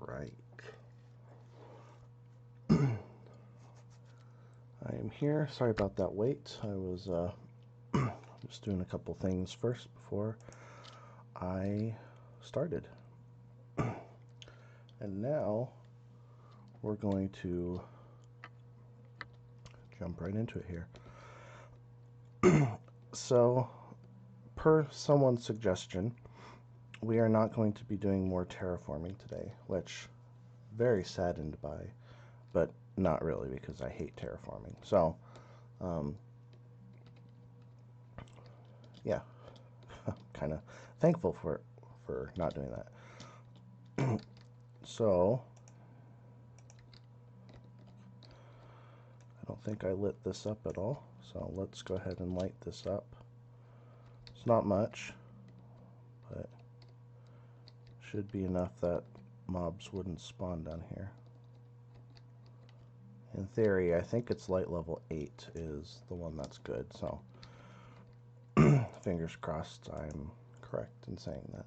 right. I am here. Sorry about that wait. I was just doing a couple things first before I started. And now we're going to jump right into it here. So, per someone's suggestion, we are not going to be doing more terraforming today, which very saddened by, but not really because I hate terraforming. So, yeah, kind of thankful for not doing that. So, I don't think I lit this up at all. So let's go ahead and light this up. It's not much, but should be enough that mobs wouldn't spawn down here. In theory, I think it's light level 8 is the one that's good, so fingers crossed I'm correct in saying that.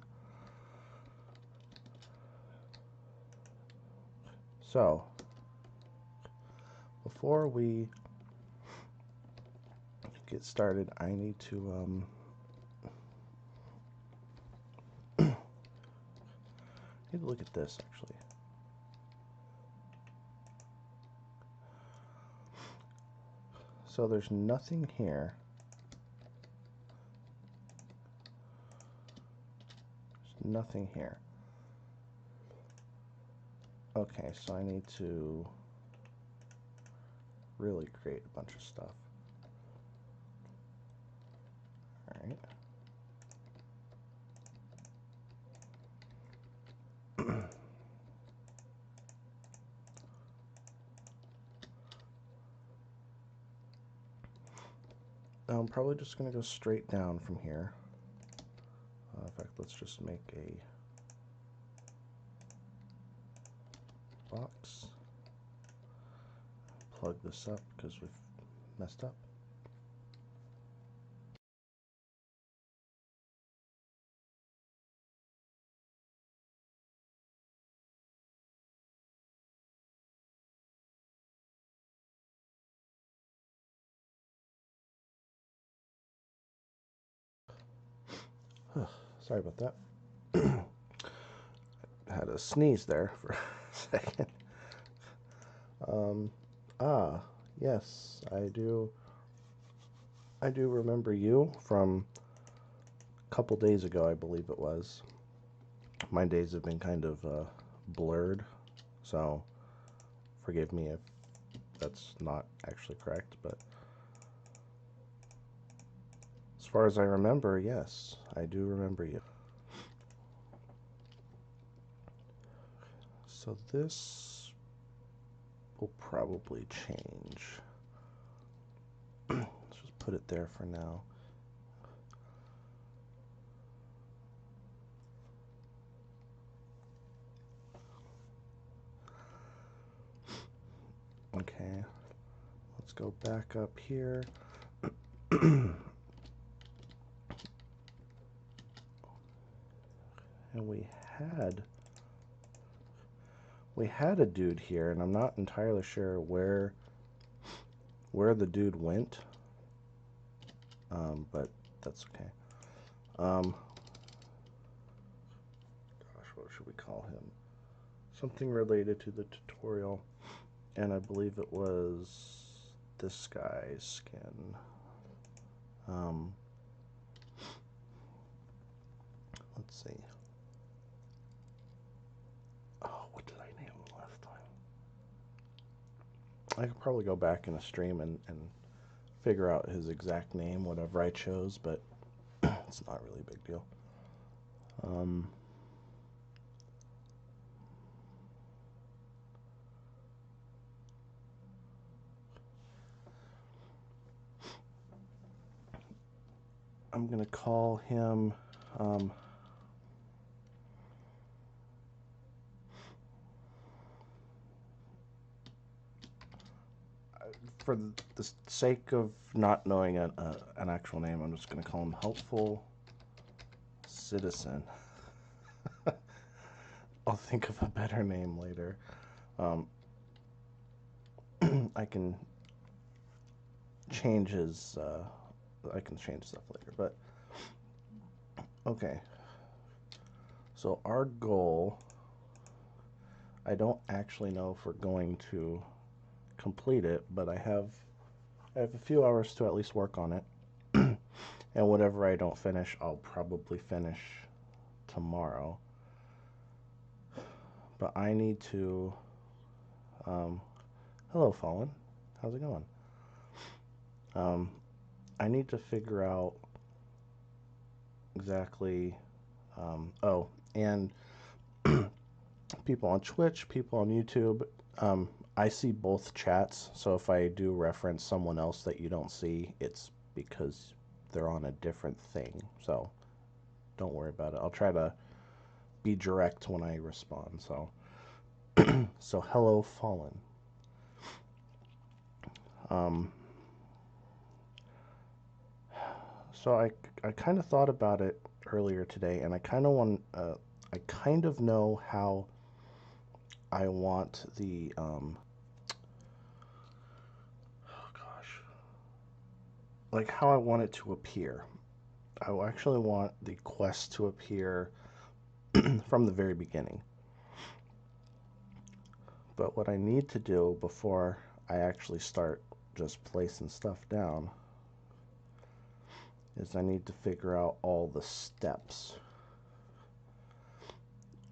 So, before we get started, I need to look at this actually. So there's nothing here. There's nothing here. Okay, so I need to really create a bunch of stuff. Alright. I'm probably just going to go straight down from here. In fact, let's just make a box. Plug this up because we've messed up. Sorry about that. I had a sneeze there for a second. Yes, I do remember you from a couple days ago, I believe it was. My days have been kind of blurred, so forgive me if that's not actually correct, but as far as I remember, yes, I do remember you. So this will probably change. Let's just put it there for now. Okay, let's go back up here. And we had a dude here, and I'm not entirely sure where the dude went. But that's okay. Gosh, what should we call him? Something related to the tutorial, and I believe it was this guy's skin. Let's see. Oh, what did I name him last time? I could probably go back in a stream and figure out his exact name, whatever I chose, but it's not really a big deal. I'm gonna call him for the sake of not knowing an actual name, I'm just going to call him Helpful Citizen. I'll think of a better name later. I can change his, I can change stuff later, but okay. So our goal, I don't actually know if we're going to complete it, but I have a few hours to at least work on it. And whatever I don't finish, I'll probably finish tomorrow. But I need to, hello Fallen, how's it going? I need to figure out exactly, oh, and people on Twitch, people on YouTube, I see both chats, so if I do reference someone else that you don't see, it's because they're on a different thing, so don't worry about it. I'll try to be direct when I respond, so so hello Fallen. So I kind of thought about it earlier today, and I kind of know how I want the oh gosh, like how I want it to appear. I actually want the quest to appear from the very beginning. But what I need to do before I actually start just placing stuff down is I need to figure out all the steps,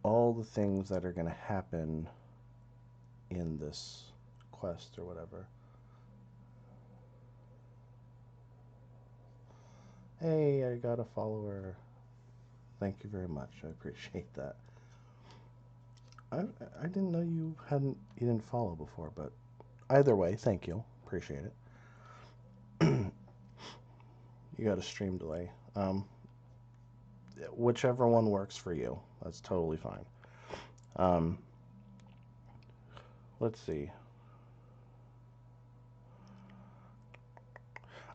all the things that are going to happen in this quest or whatever. Hey, I got a follower. Thank you very much. I appreciate that. I didn't know you didn't follow before, but either way, thank you. Appreciate it. You got a stream delay. Whichever one works for you. That's totally fine. Let's see.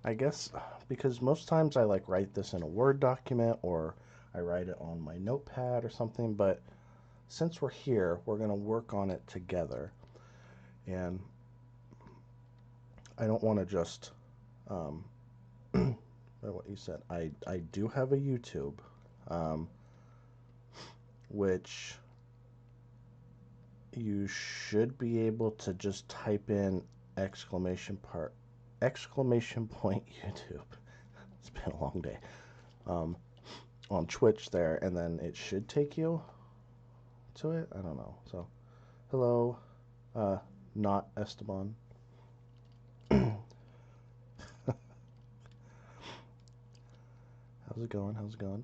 I guess because most times I like write this in a Word document or I write it on my notepad or something, but since we're here, we're going to work on it together. And I don't want to just, what you said, I do have a YouTube, which you should be able to just type in exclamation point YouTube. It's been a long day. On Twitch there, and then it should take you to it. I don't know. So, hello, not Esteban. How's it going? How's it going?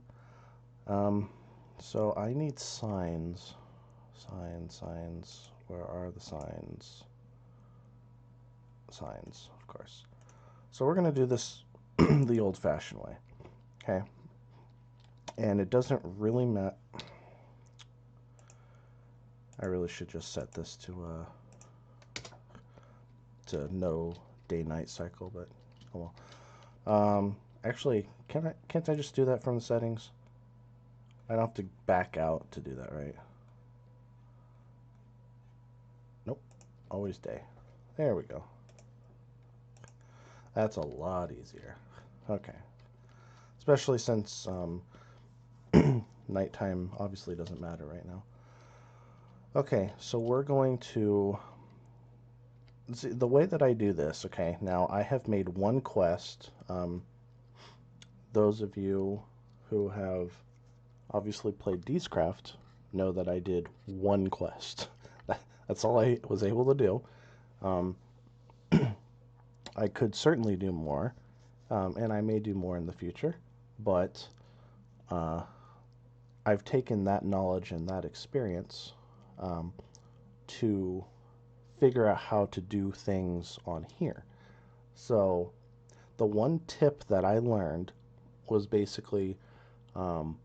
So I need signs. Signs. Where are the signs? Signs, of course. So we're going to do this the old-fashioned way. Okay? And it doesn't really matter. I really should just set this to no day-night cycle, but oh well. Actually, can't I just do that from the settings? I don't have to back out to do that, right? Nope. Always day. There we go. That's a lot easier. Okay. Especially since nighttime obviously doesn't matter right now. Okay, so we're going to see the way that I do this. Okay, now I have made one quest. Those of you who have obviously played Deescraft know that I did one quest. That's all I was able to do. I could certainly do more, and I may do more in the future, but I've taken that knowledge and that experience to figure out how to do things on here. So the one tip that I learned was basically, well,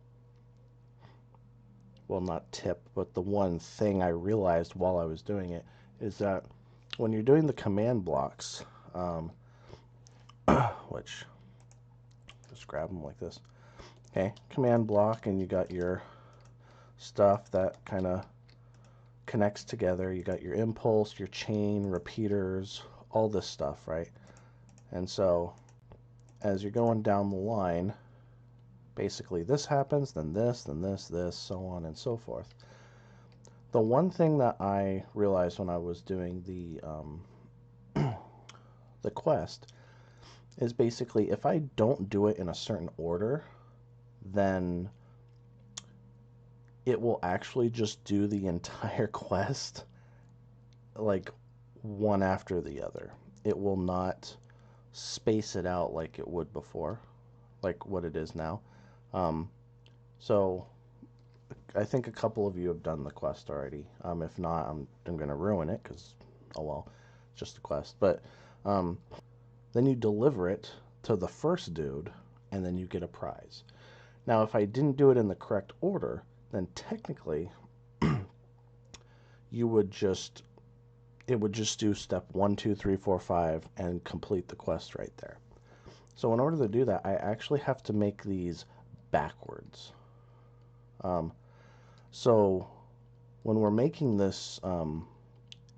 not tip, but the one thing I realized while I was doing it is that when you're doing the command blocks, which, just grab them like this. Okay, command block, and you got your stuff that kind of connects together. You got your impulse, your chain, repeaters, all this stuff, right? And so as you're going down the line, basically this happens, then this, this, so on and so forth. The one thing that I realized when I was doing the quest is basically if I don't do it in a certain order, then it will actually just do the entire quest like one after the other. It will not space it out like it would before, like what it is now. So I think a couple of you have done the quest already. If not, I'm going to ruin it because, oh well, it's just a quest. But then you deliver it to the first dude, and then you get a prize. Now, if I didn't do it in the correct order, then technically it would just do step 1, 2, 3, 4, 5 and complete the quest right there. So in order to do that, I actually have to make these backwards. So when we're making this, and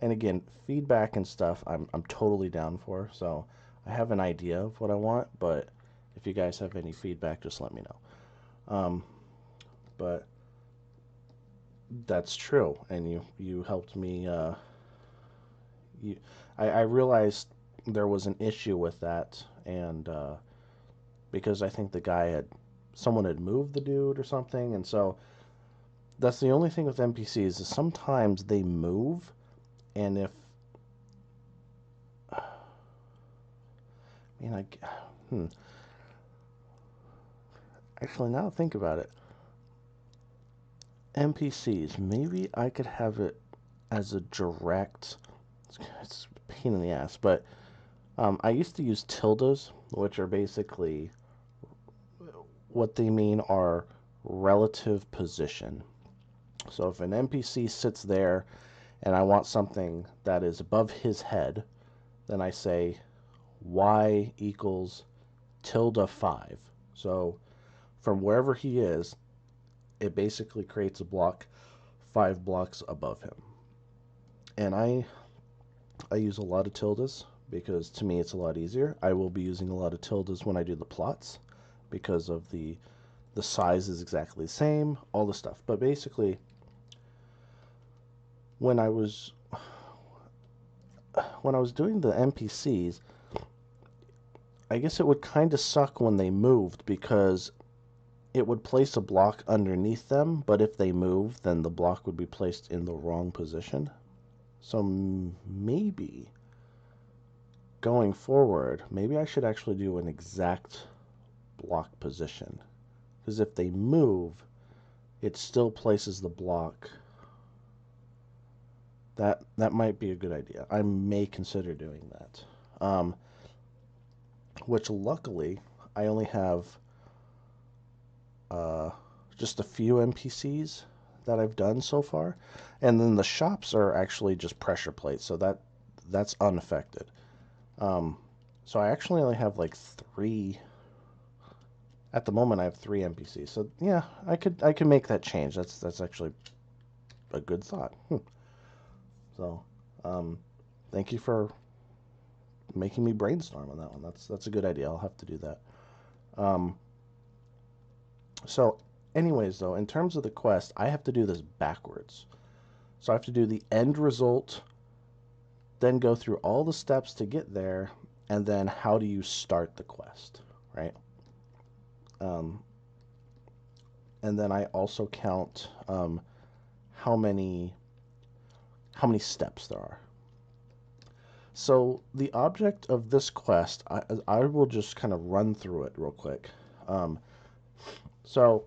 again, feedback and stuff, I'm totally down for. So I have an idea of what I want, but if you guys have any feedback, just let me know. But that's true, and you helped me. I realized there was an issue with that, and because I think someone had moved the dude or something, and so that's the only thing with NPCs is sometimes they move, and if actually now think about it, NPCs, maybe I could have it as a direct. It's a pain in the ass, but I used to use tildes, which are basically what they mean are relative position. So if an NPC sits there and I want something that is above his head, then I say y equals tilde 5. So from wherever he is, it basically creates a block 5 blocks above him. And I use a lot of tildes because to me it's a lot easier. I will be using a lot of tildes when I do the plots because of the size is exactly the same, all the stuff. But basically, when I was doing the NPCs, I guess it would kind of suck when they moved because it would place a block underneath them, but if they moved, then the block would be placed in the wrong position. So maybe going forward, maybe I should actually do an exact block position. Because if they move, it still places the block. That might be a good idea. I may consider doing that. Which luckily, I only have just a few NPCs that I've done so far. And then the shops are actually just pressure plates, so that's unaffected. So I actually only have like 3. At the moment, I have 3 NPCs. So yeah, I could make that change. That's actually a good thought. So, thank you for making me brainstorm on that one. That's a good idea. I'll have to do that. So, anyways, though, in terms of the quest, I have to do this backwards. So I have to do the end result, then go through all the steps to get there, and then how do you start the quest, right? And then I also count how many steps there are. So the object of this quest, I will just kind of run through it real quick. So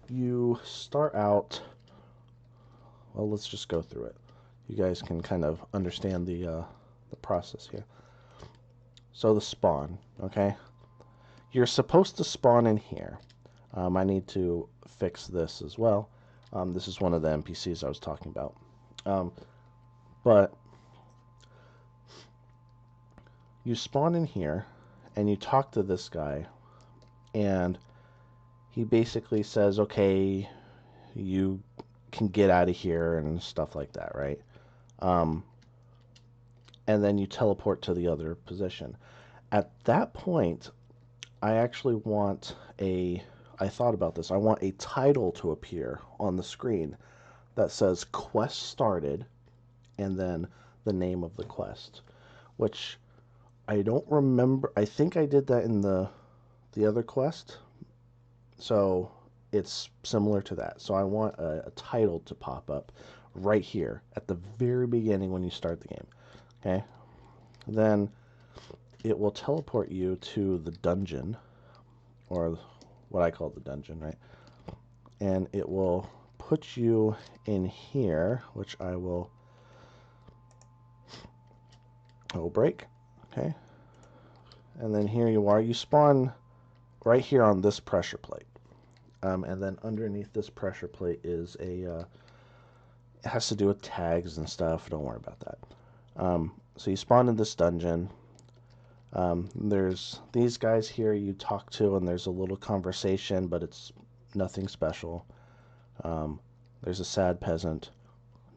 you start out, well, let's just go through it. You guys can kind of understand the process here. So the spawn, okay? You're supposed to spawn in here. I need to fix this as well. This is one of the NPCs I was talking about. But you spawn in here, and you talk to this guy, and he basically says, okay, you can get out of here and stuff like that, right? And then you teleport to the other position. At that point, I actually want I thought about this. I want a title to appear on the screen that says quest started and then the name of the quest, which I don't remember. I think I did that in the other quest. So it's similar to that. So I want a title to pop up right here at the very beginning when you start the game. Okay? Then it will teleport you to the dungeon, or what I call the dungeon, right? And it will put you in here, which I will break. Okay? And then here you are. You spawn right here on this pressure plate. And then underneath this pressure plate is it has to do with tags and stuff. Don't worry about that. So you spawn in this dungeon. There's these guys here you talk to, and there's a little conversation, but it's nothing special. There's a sad peasant.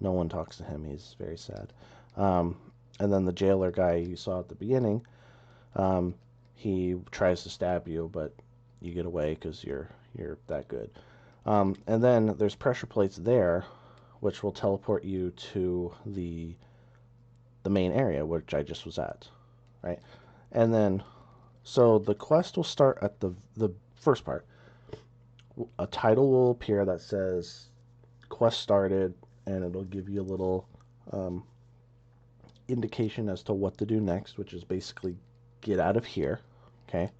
No one talks to him. He's very sad. And then the jailer guy you saw at the beginning, he tries to stab you, but you get away because you're that good. And then there's pressure plates there, which will teleport you to the main area, which I just was at, right? And then, so the quest will start at the first part. A title will appear that says quest started, and it'll give you a little indication as to what to do next, which is basically get out of here, okay?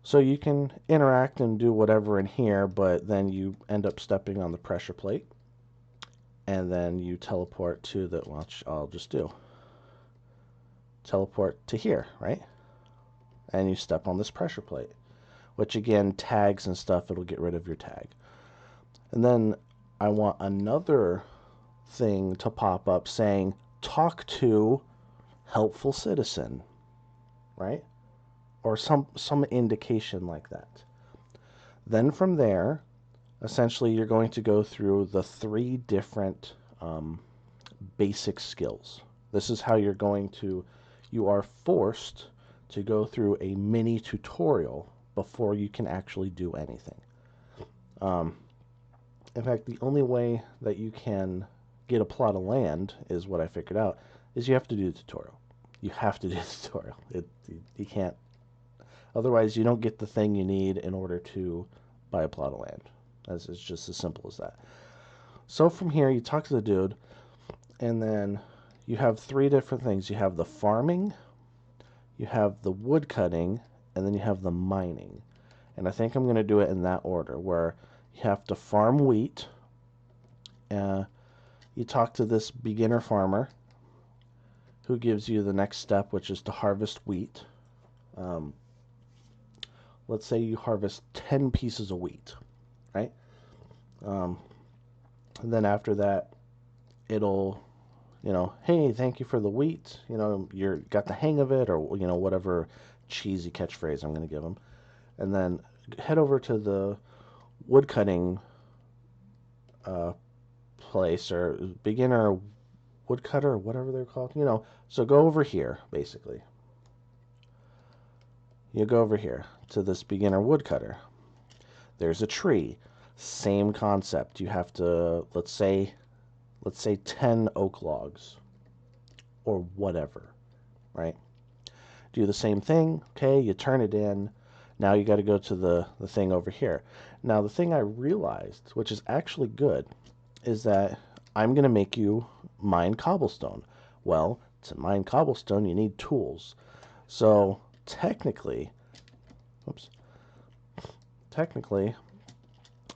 So you can interact and do whatever in here, but then you end up stepping on the pressure plate, and then you teleport to the, well, I'll just do. Teleport to here, right? And you step on this pressure plate, which again, tags and stuff, it'll get rid of your tag. And then I want another thing to pop up saying, talk to helpful citizen, right? Or some indication like that. Then from there, essentially you're going to go through the 3 different basic skills. This is how you're going to, you are forced to go through a mini tutorial before you can actually do anything. In fact, the only way that you can get a plot of land is what I figured out, is you have to do the tutorial. You have to do the tutorial. You can't. Otherwise, you don't get the thing you need in order to buy a plot of land. It's just as simple as that. So from here, you talk to the dude, and then you have 3 different things. You have the farming, you have the wood cutting, and then you have the mining. And I think I'm going to do it in that order, where you have to farm wheat. You talk to this beginner farmer who gives you the next step, which is to harvest wheat. Let's say you harvest 10 pieces of wheat, right? And then after that, it'll, hey, thank you for the wheat. You're got the hang of it, or, whatever cheesy catchphrase I'm going to give them. And then head over to the woodcutting place, or beginner woodcutter, or whatever they're called. So go over here, basically. You go over here to this beginner woodcutter. There's a tree. Same concept. You have to, let's say 10 oak logs or whatever, right? Do the same thing. Okay, you turn it in. Now you got to go to the thing over here. Now the thing I realized, which is actually good, is that I'm going to make you mine cobblestone. Well, to mine cobblestone, you need tools. So technically,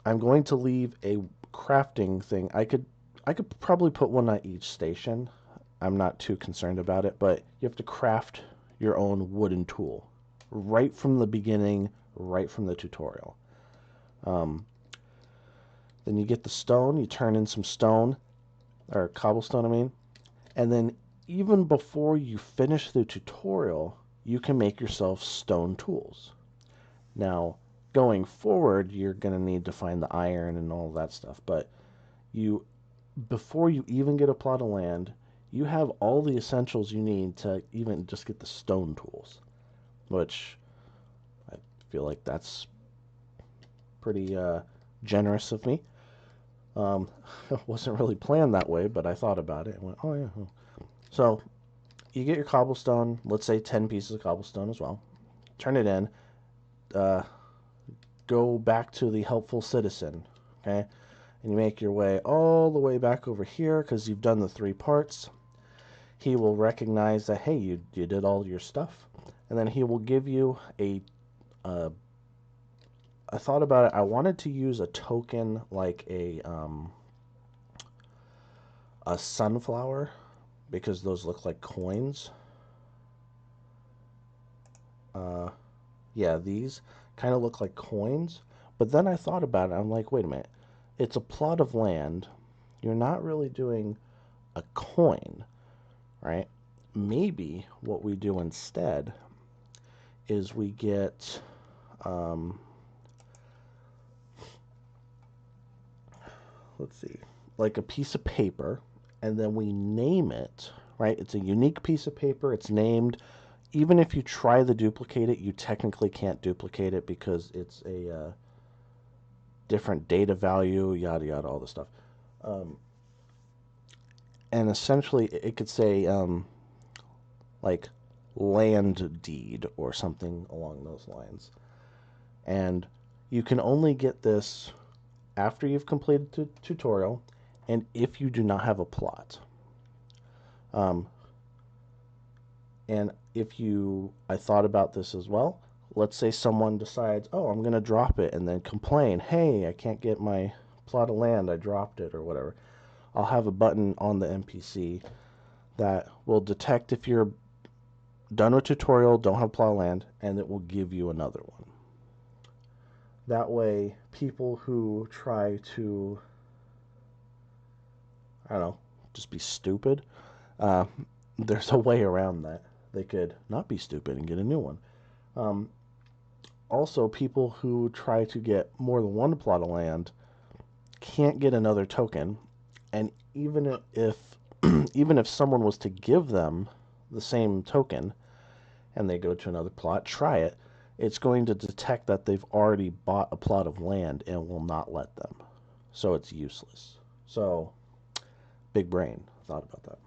I'm going to leave a crafting thing. I could probably put one at each station. I'm not too concerned about it, but you have to craft your own wooden tool right from the beginning, right from the tutorial. Then you get the stone, you turn in some stone, or cobblestone, I mean, and then even before you finish the tutorial, you can make yourself stone tools. Now, going forward, you're going to need to find the iron and all that stuff. But you, before you even get a plot of land, you have all the essentials you need to even just get the stone tools, which I feel like that's pretty generous of me. It wasn't really planned that way, but I thought about it and went, oh yeah. So you get your cobblestone, let's say 10 pieces of cobblestone as well. Turn it in. Uh, go back to the helpful citizen, okay? And you make your way all the way back over here because you've done the 3 parts. He will recognize that, hey, you did all your stuff. And then he will give you I thought about it. I wanted to use a token like a sunflower because those look like coins. Yeah, these kind of look like coins. But then I thought about it. I'm like, wait a minute. It's a plot of land. You're not really doing a coin, right? Maybe what we do instead is we get let's see, like a piece of paper, and then we name it, right? It's a unique piece of paper. It's named. Even if you try to duplicate it, you technically can't duplicate it because it's a different data value, yada yada, all this stuff. And essentially, it could say like land deed or something along those lines. And you can only get this after you've completed the tutorial and if you do not have a plot. And I thought about this as well. Let's say someone decides, oh, I'm going to drop it and then complain, hey, I can't get my plot of land, I dropped it or whatever. I'll have a button on the NPC that will detect if you're done with tutorial, don't have plot of land, and it will give you another one. That way, people who try to, I don't know, just be stupid, there's a way around that. They could not be stupid and get a new one. Also, people who try to get more than one plot of land can't get another token, and even if even if someone was to give them the same token and they go to another plot, try it, it's going to detect that they've already bought a plot of land and will not let them. So it's useless. So, big brain thought about that.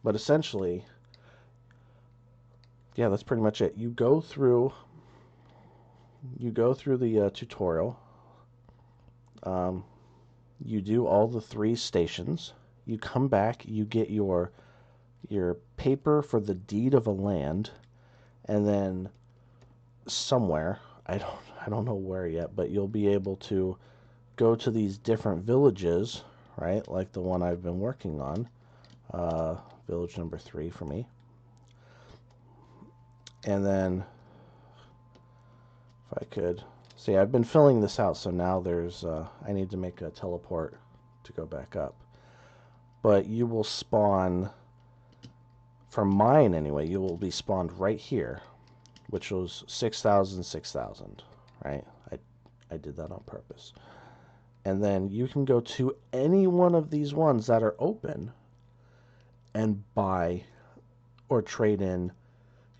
But essentially, yeah, that's pretty much it. You go through the tutorial. You do all the 3 stations. You come back, you get your paper for the deed of a land, and then somewhere, I don't know where yet, but you'll be able to go to these different villages, right? Like the one I've been working on, village number 3 for me. And then if I could see, I've been filling this out, so now there's I need to make a teleport to go back up. But you will spawn, for mine anyway, you will be spawned right here, which was 6,000, 6,000, right? I did that on purpose. And then you can go to any one of these ones that are open and buy or trade in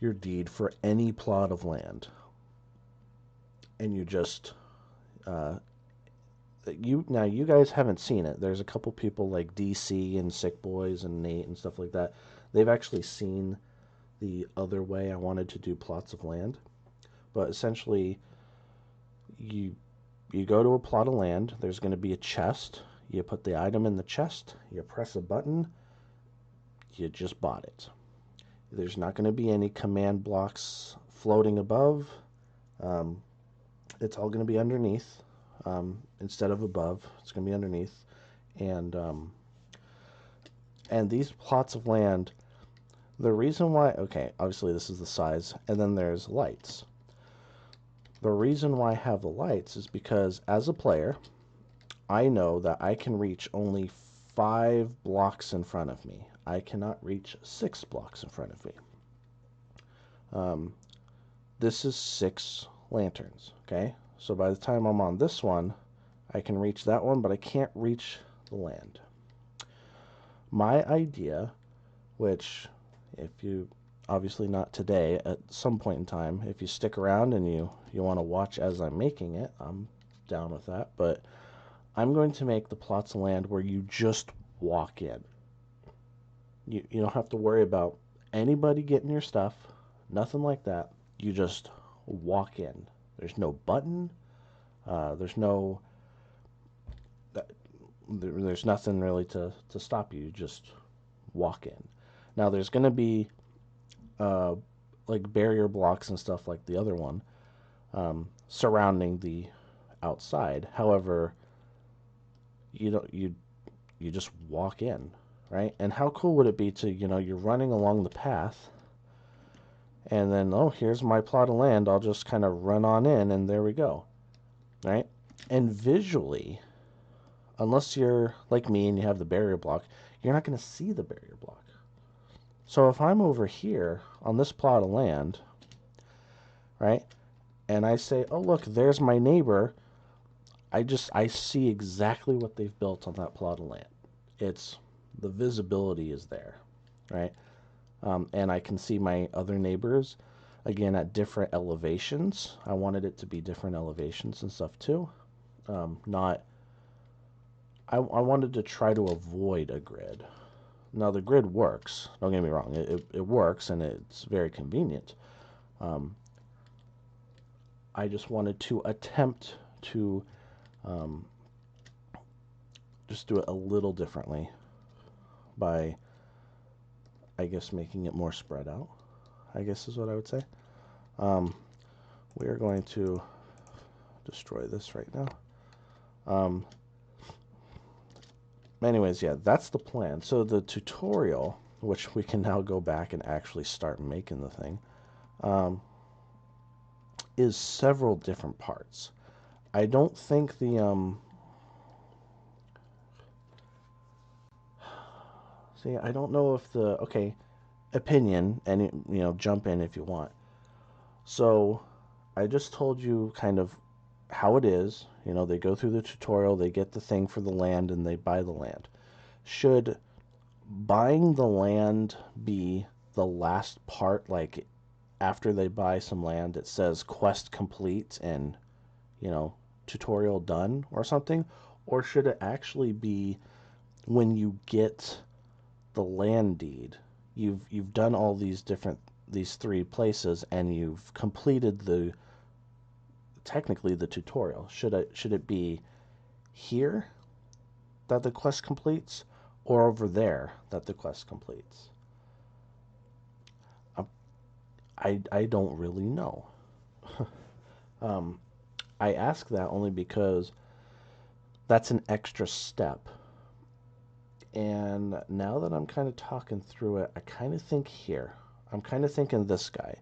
your deed for any plot of land. And you just you guys haven't seen it. There's a couple people like DC and Sick Boys and Nate and stuff like that. They've actually seen the other way I wanted to do plots of land. But essentially, you go to a plot of land, there's going to be a chest, you put the item in the chest, you press a button, you just bought it. There's not going to be any command blocks floating above. It's all going to be underneath. Instead of above, it's going to be underneath. And these plots of land, the reason why, okay, obviously this is the size, and then there's lights. The reason why I have the lights is because as a player, I know that I can reach only 5 blocks in front of me. I cannot reach 6 blocks in front of me. This is 6 lanterns, okay? So by the time I'm on this one, I can reach that one, but I can't reach the land. My idea, which if you, obviously not today, at some point in time, if you stick around and you want to watch as I'm making it, I'm down with that, but I'm going to make the plots of land where you just walk in. You don't have to worry about anybody getting your stuff, nothing like that. You just walk in. There's no button. There's nothing really to stop you. You just walk in. Now there's going to be like barrier blocks and stuff like the other one surrounding the outside. However, you just walk in, right? And how cool would it be to, you're running along the path, and then, oh, here's my plot of land. I'll just kind of run on in, and there we go, right? And visually, unless you're like me and you have the barrier block, you're not going to see the barrier block. So if I'm over here on this plot of land, right, and I say, oh, look, there's my neighbor, I see exactly what they've built on that plot of land. The visibility is there, right? And I can see my other neighbors, again, at different elevations. I wanted it to be different elevations and stuff too. I wanted to try to avoid a grid. Now the grid works, don't get me wrong, it works and it's very convenient. I just wanted to attempt to just do it a little differently by, I guess, making it more spread out, I guess is what I would say. We are going to destroy this right now. Anyways, yeah, that's the plan. So the tutorial, which we can now go back and actually start making the thing, is several different parts. I don't think the see, I don't know if the, okay, opinion, and jump in if you want. So I just told you kind of how it is. They go through the tutorial, they get the thing for the land, and they buy the land. Should buying the land be the last part, like after they buy some land it says quest complete and tutorial done or something? Or should it actually be when you get the land deed, you've done all these 3 places and you've completed technically the tutorial? Should it be here that the quest completes, or over there that the quest completes? I don't really know. I ask that only because that's an extra step. And now that I'm kind of talking through it, I kind of think here. I'm kind of thinking this guy.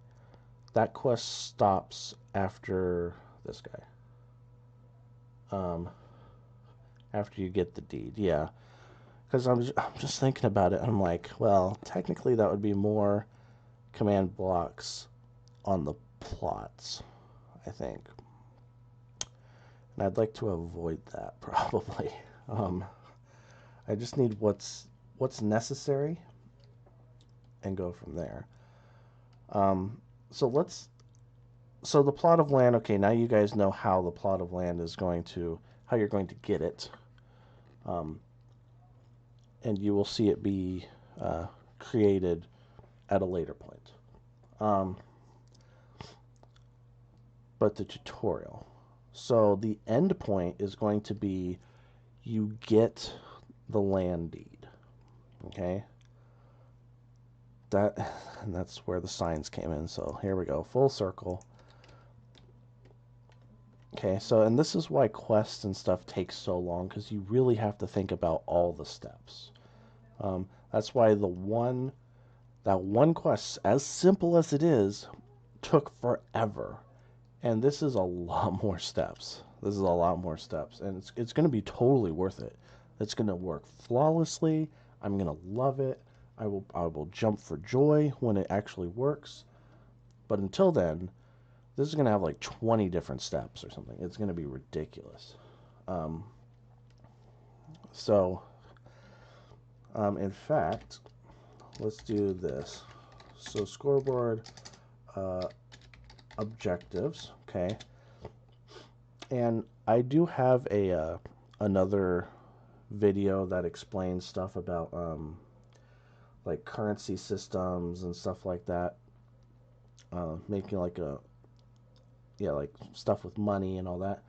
That quest stops after this guy. After you get the deed, yeah. Because I'm just thinking about it, and I'm like, well, technically that would be more command blocks on the plots, I think. And I'd like to avoid that, probably. I just need what's necessary and go from there. So the plot of land, okay, now you guys know how the plot of land is how you're going to get it. And you will see it be created at a later point. But the tutorial. So the end point is going to be you get the land deed. Okay? And that's where the signs came in. So here we go, full circle. Okay, so, and this is why quests and stuff take so long, because you really have to think about all the steps. That's why that one quest, as simple as it is, took forever. And this is a lot more steps. This is a lot more steps, and it's going to be totally worth it. It's going to work flawlessly. I'm going to love it. I will jump for joy when it actually works. But until then, This is going to have like 20 different steps or something. It's going to be ridiculous. In fact, let's do this. So scoreboard objectives, okay? And I do have a another video that explains stuff about like currency systems and stuff like that. Making like like stuff with money and all that.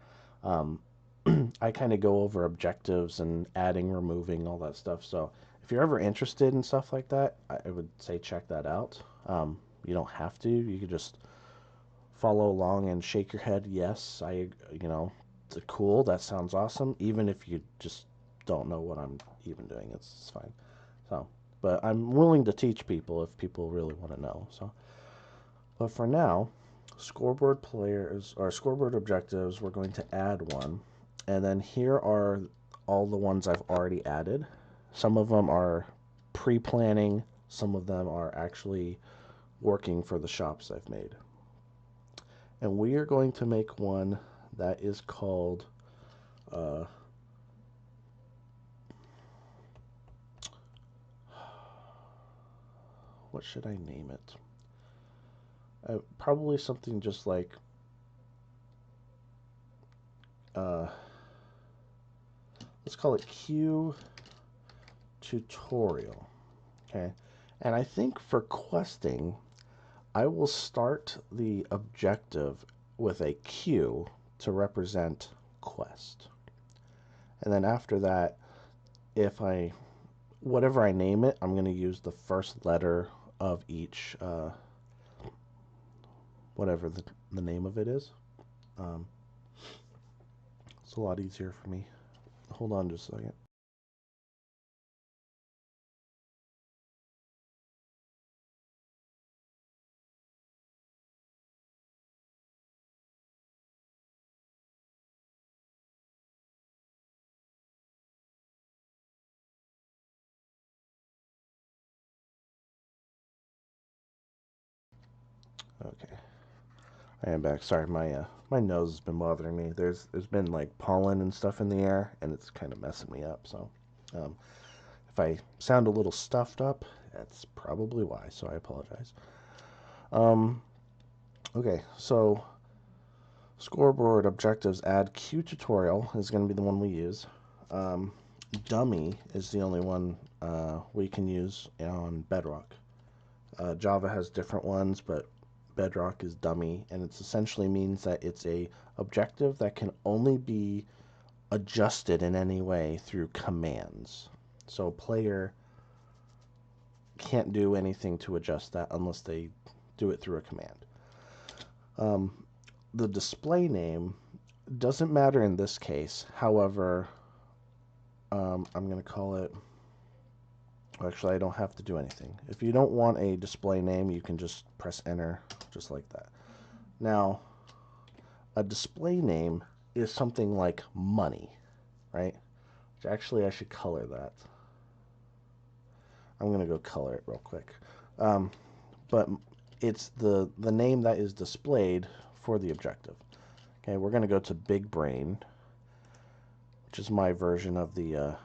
I kind of go over objectives and adding, removing, all that stuff. So if you're ever interested in stuff like that, I would say check that out. You don't have to. You could just follow along and shake your head. Yes, cool. That sounds awesome. Even if you just don't know what I'm even doing, it's fine. So, but I'm willing to teach people if people really want to know. So, but for now, scoreboard players or scoreboard objectives, we're going to add one. And then here are all the ones I've already added. Some of them are pre-planning. Some of them are actually working for the shops I've made. And we are going to make one that is called what should I name it? Probably something just like let's call it Q tutorial. Okay, and I think for questing, I will start the objective with a Q to represent quest, and then after that, whatever I name it, I'm going to use the first letter of each whatever the name of it is. It's a lot easier for me. Hold on just a second. Okay, I am back. Sorry, my nose has been bothering me. There's been like pollen and stuff in the air, and it's kind of messing me up. So, if I sound a little stuffed up, that's probably why. So I apologize. Okay, so scoreboard objectives add Q tutorial is going to be the one we use. Dummy is the only one we can use on Bedrock. Java has different ones, but Bedrock is dummy, and it essentially means that it's a objective that can only be adjusted in any way through commands. So player can't do anything to adjust that unless they do it through a command. The display name doesn't matter in this case. However, I'm going to call it... Actually, I don't have to do anything. If you don't want a display name, you can just press enter, just like that. Now, a display name is something like money, right? Which actually, I should color that. I'm going to go color it real quick. But it's the name that is displayed for the objective. Okay, we're going to go to Big Brain, which is my version of the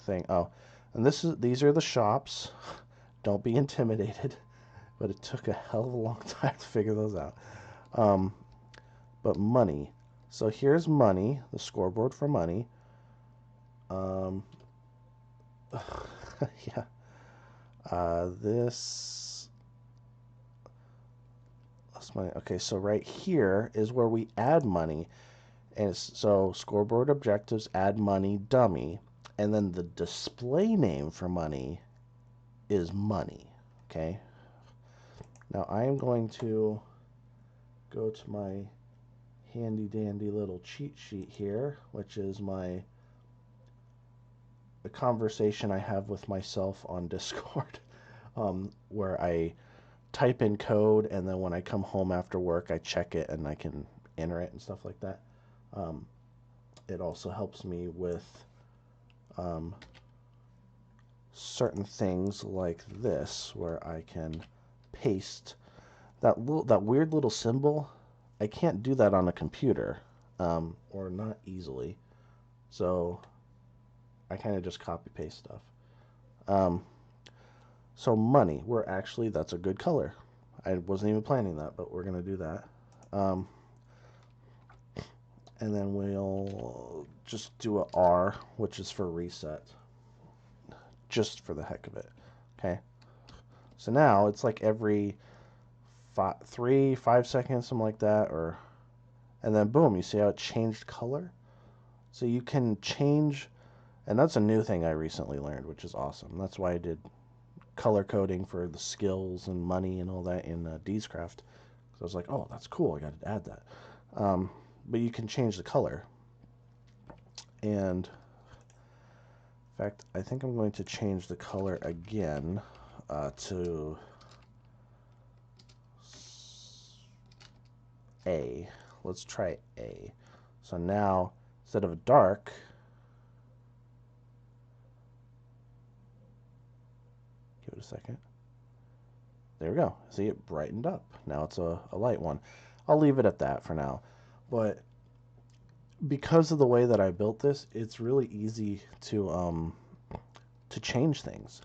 thing. Oh, and these are the shops. Don't be intimidated, but it took a hell of a long time to figure those out. But money. So here's money, the scoreboard for money. Yeah. This. That's money. Okay, so right here is where we add money. And so scoreboard objectives, add money, dummy. And then the display name for money is money. Okay. Now I am going to go to my handy dandy little cheat sheet here, which is the conversation I have with myself on Discord, where I type in code, and then when I come home after work, I check it and I can enter it and stuff like that. It also helps me with certain things like this, where I can paste that weird little symbol, I can't do that on a computer, or not easily. So I kind of just copy paste stuff. So money, that's a good color. I wasn't even planning that, but we're gonna do that. And then we'll just do a R, which is for reset, just for the heck of it. Okay. So now it's like every 5 seconds, something like that, and then boom, you see how it changed color? So you can change, and that's a new thing I recently learned, which is awesome. That's why I did color coding for the skills and money and all that in D's-Craft. So I was like, oh, that's cool, I got to add that. But you can change the color. And in fact, I think I'm going to change the color again to A. Let's try A. So now, instead of a dark, give it a second. There we go. See, it brightened up. Now it's a light one. I'll leave it at that for now. But because of the way that I built this, it's really easy to change things.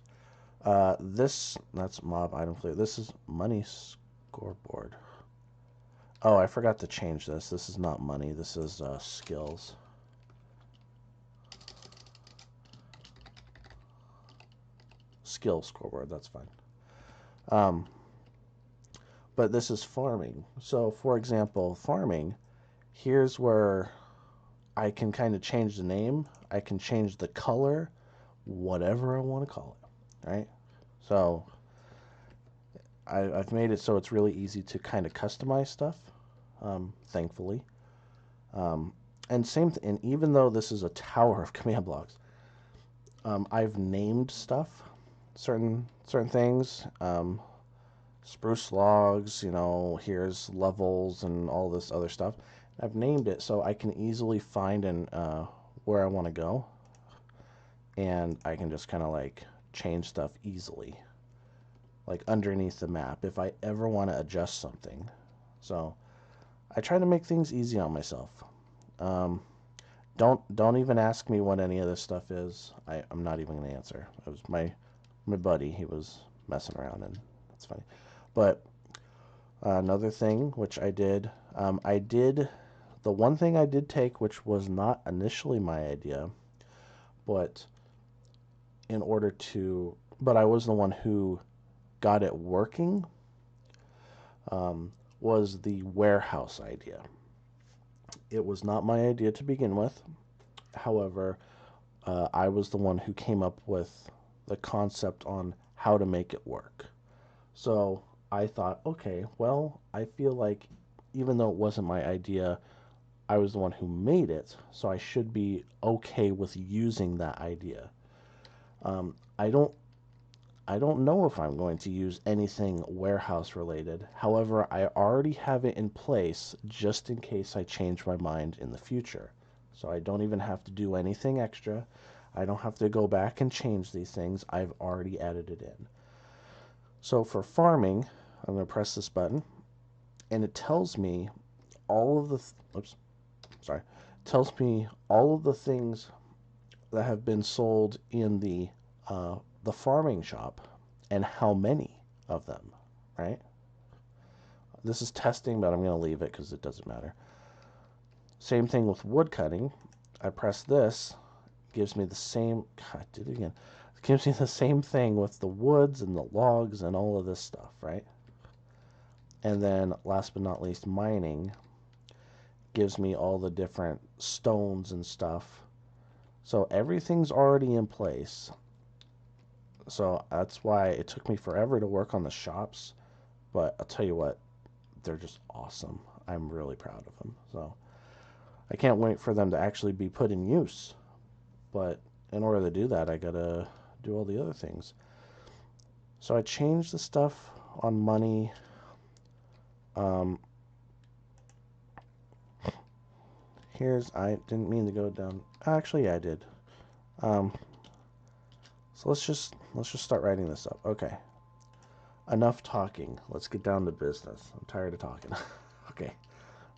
That's mob item flavor. This is money scoreboard. Oh, I forgot to change this. This is not money. This is skills. Skill scoreboard. That's fine. But this is farming. So, for example, farming, here's where I can kind of change the name. I can change the color, whatever I want to call it, right? So I've made it so it's really easy to kind of customize stuff, thankfully. And and even though this is a tower of command blocks, I've named stuff, certain things. Spruce logs, here's levels and all this other stuff. I've named it so I can easily find where I want to go, and I can just kind of like change stuff easily, like underneath the map if I ever want to adjust something. So I try to make things easy on myself. Don't even ask me what any of this stuff is. I'm not even going to answer. It was my buddy. He was messing around, and that's funny. But another thing which I did, the one thing I did take, which was not initially my idea, but but I was the one who got it working, was the warehouse idea. It was not my idea to begin with. However, I was the one who came up with the concept on how to make it work. So I thought, okay, well, I feel like even though it wasn't my idea, I was the one who made it, so I should be okay with using that idea. I don't know if I'm going to use anything warehouse related. However, I already have it in place just in case I change my mind in the future. So I don't even have to do anything extra. I don't have to go back and change these things. I've already added it in. So for farming, I'm going to press this button, and it tells me all of the things that have been sold in the farming shop and how many of them, right? This is testing, but I'm going to leave it because it doesn't matter. Same thing with wood cutting. I press this, gives me the same, God, I did it again. It gives me the same thing with the woods and the logs and all of this stuff, right? And then last but not least, mining gives me all the different stones and stuff. So everything's already in place. So that's why it took me forever to work on the shops. But I'll tell you what, they're just awesome. I'm really proud of them. So I can't wait for them to actually be put in use. But in order to do that, I gotta do all the other things. So I changed the stuff on money. I didn't mean to go down. Actually, yeah, I did. So let's just start writing this up. Okay. enough talking. Let's get down to business. I'm tired of talking. Okay.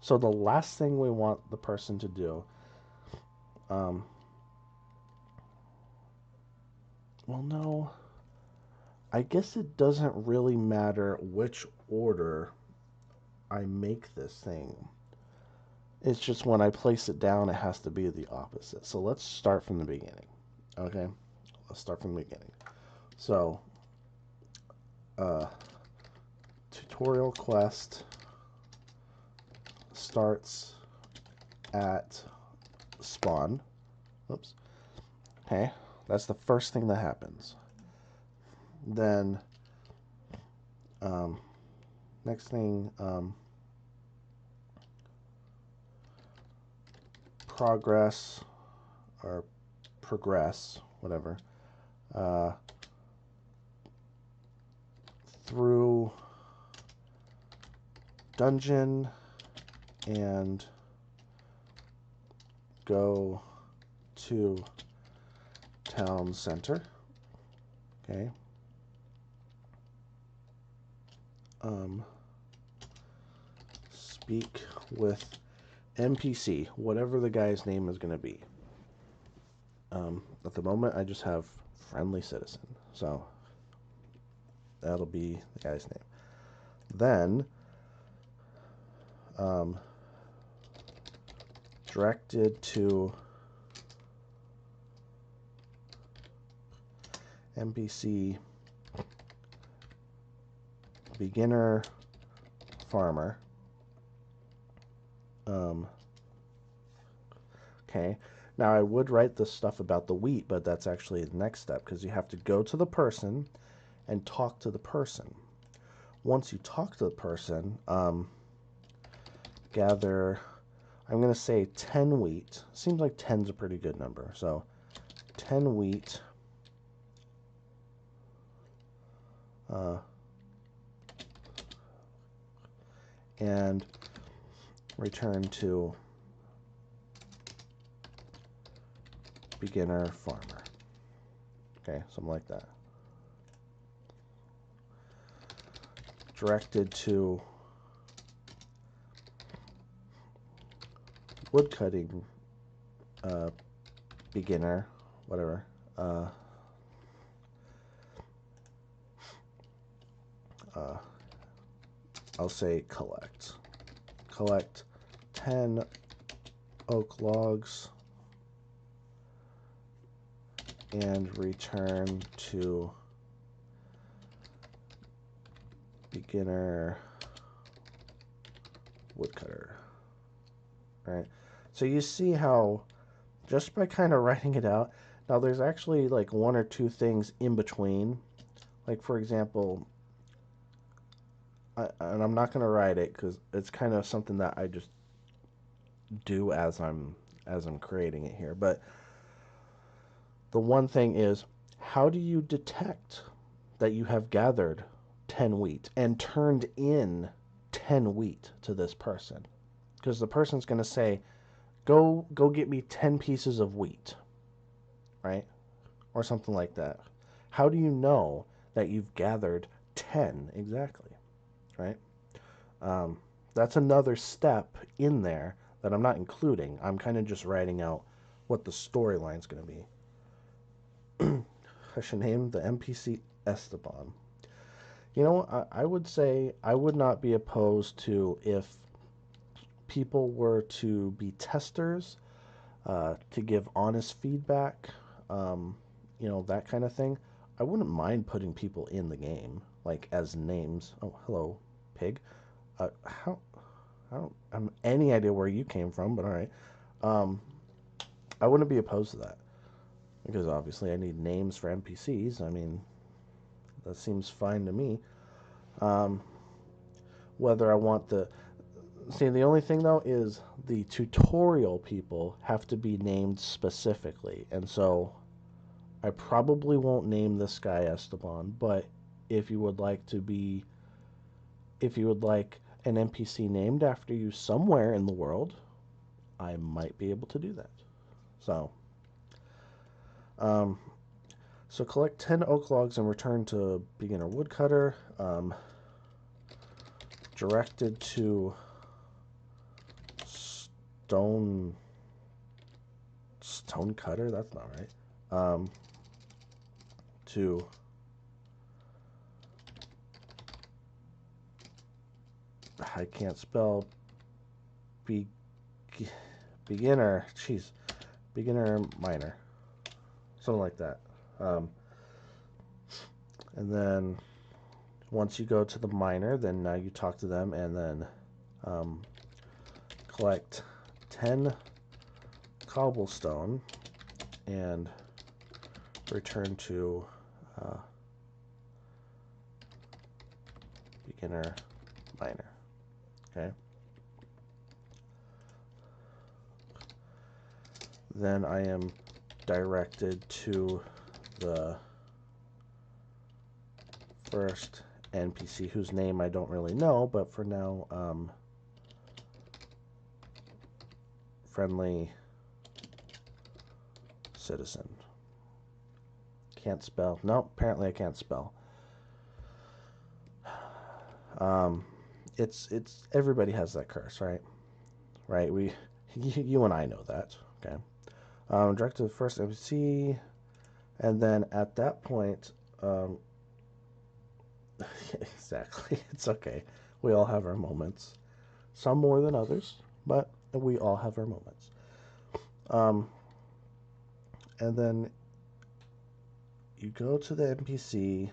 So the last thing we want the person to do, well, no, I guess it doesn't really matter which order I make this thing. It's just when I place it down, it has to be the opposite. So let's start from the beginning. Okay? Let's start from the beginning. So, tutorial quest starts at spawn. Oops. Okay, that's the first thing that happens. Then, next thing, progress, or progress, whatever, through dungeon and go to town center. Okay. Speak with NPC, whatever the guy's name is going to be. At the moment, I just have friendly citizen, so that'll be the guy's name. Then, directed to NPC beginner farmer. Okay, now I would write this stuff about the wheat, but that's actually the next step, because you have to go to the person and talk to the person. Once you talk to the person, gather, I'm going to say 10 wheat. Seems like 10's a pretty good number. So 10 wheat. And return to beginner farmer. Okay, something like that. Directed to woodcutting beginner, whatever. I'll say collect. Collect 10 oak logs and return to beginner woodcutter. Right? So you see how just by kind of writing it out, now there's actually like one or two things in between. Like for example, and I'm not going to write it because it's kind of something that I just do as I'm creating it here. But the one thing is, how do you detect that you have gathered 10 wheat and turned in 10 wheat to this person? Because the person's going to say, go get me 10 pieces of wheat, right? Or something like that. How do you know that you've gathered 10 exactly, right? That's another step in there that I'm not including. I'm kind of just writing out what the storyline's going to be. I should name the NPC Esteban. You know, I would say I would not be opposed to if people were to be testers, to give honest feedback, you know, that kind of thing. I wouldn't mind putting people in the game, like as names. Oh, hello, pig. I don't have any idea where you came from, but all right. I wouldn't be opposed to that, because obviously I need names for NPCs. I mean, that seems fine to me. Whether I want the... See, the only thing, though, is the tutorial people have to be named specifically. And so I probably won't name this guy Esteban, but if you would like an NPC named after you somewhere in the world, I might be able to do that. So, So collect 10 oak logs and return to beginner woodcutter. Directed to stone cutter? That's not right. To I can't spell beginner. Jeez, beginner miner, something like that. And then once you go to the miner, then now you talk to them, and then collect 10 cobblestone and return to beginner miner. Okay. Then I am directed to the first NPC, whose name I don't really know, but for now, friendly citizen. Can't spell. No, apparently I can't spell. It's everybody has that curse, right? Right. You and I know that. Okay. Direct to the first NPC, and then at that point, exactly. It's okay. We all have our moments. Some more than others, but we all have our moments. And then you go to the NPC,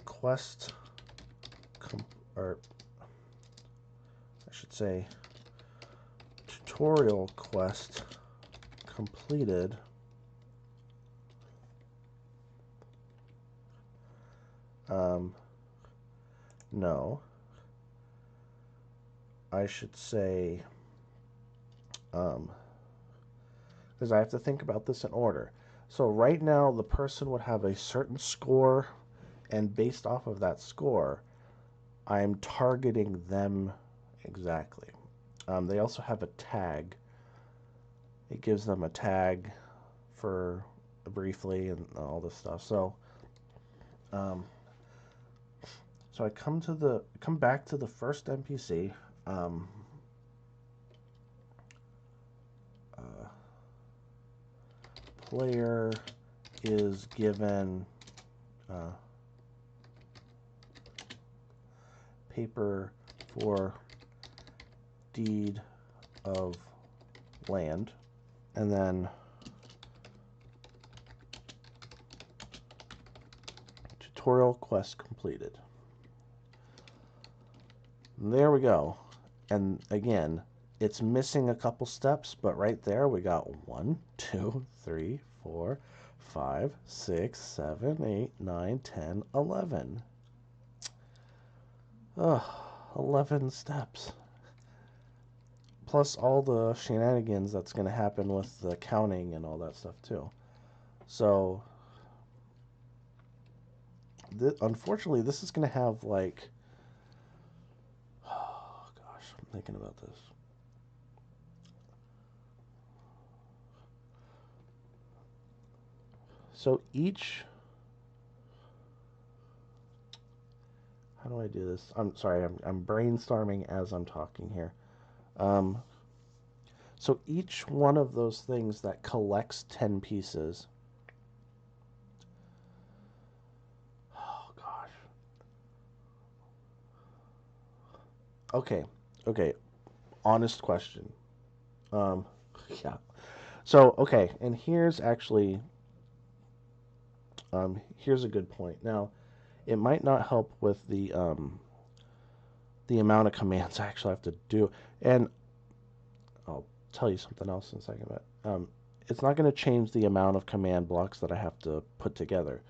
quest, or I should say tutorial quest completed. No. I should say, because I have to think about this in order. So right now, the person would have a certain score, and based off of that score, I'm targeting them exactly. They also have a tag. It gives them a tag for briefly and all this stuff. So, so I come back to the first NPC. Player is given paper for deed of land, and then tutorial quest completed. And there we go. And again, it's missing a couple steps, but right there we got 1, 2, 3, 4, 5, 6, 7, 8, 9, 10, 11. 11 steps. Plus all the shenanigans that's going to happen with the counting and all that stuff too. So, unfortunately, this is going to have like... Oh, gosh, I'm thinking about this. So each... How do I do this? I'm sorry, I'm brainstorming as I'm talking here. So each one of those things that collects 10 pieces... Oh, gosh. Okay. Honest question. Yeah. So, okay, and here's actually... here's a good point. Now, it might not help with the amount of commands I actually have to do. And I'll tell you something else in a second, but it's not going to change the amount of command blocks that I have to put together.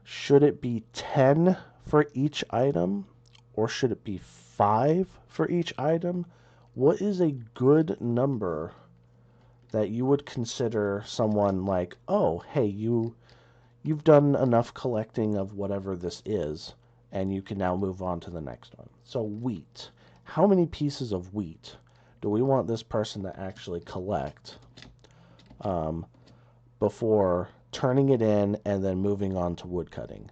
Should it be 10 for each item, or should it be 5 for each item? What is a good number that you would consider someone like, oh, hey, you've done enough collecting of whatever this is, and you can now move on to the next one. So wheat. How many pieces of wheat do we want this person to actually collect before turning it in and then moving on to wood cutting.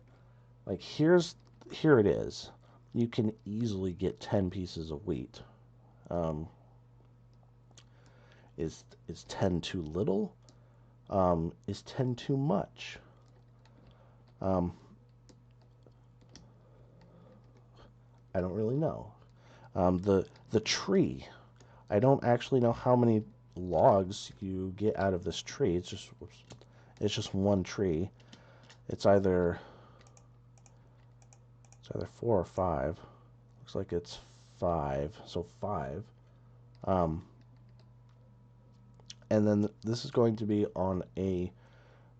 Like here it is. You can easily get 10 pieces of wheat. Is 10 too little? Is 10 too much? I don't really know. The tree, I don't actually know how many logs you get out of this tree. It's just one tree. It's either 4 or 5. Looks like it's 5. So 5. And then this is going to be on a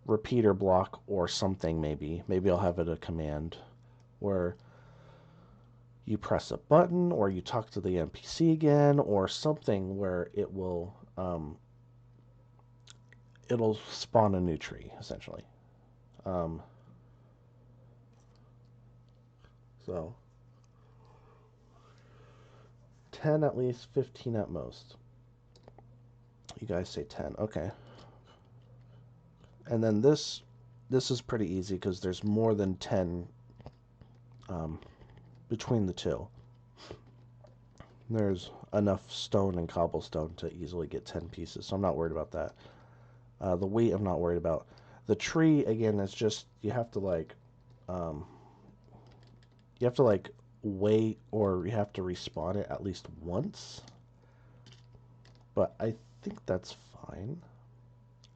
repeater block or something, maybe. Maybe I'll have it a command where you press a button or you talk to the NPC again or something where it will it'll spawn a new tree, essentially. So 10 at least, 15 at most. You guys say 10. Okay. And then this is pretty easy because there's more than 10 between the two. There's enough stone and cobblestone to easily get 10 pieces, so I'm not worried about that. The wheat I'm not worried about. The tree, again, is just, you have to like wait, or you have to respawn it at least once. But I think that's fine.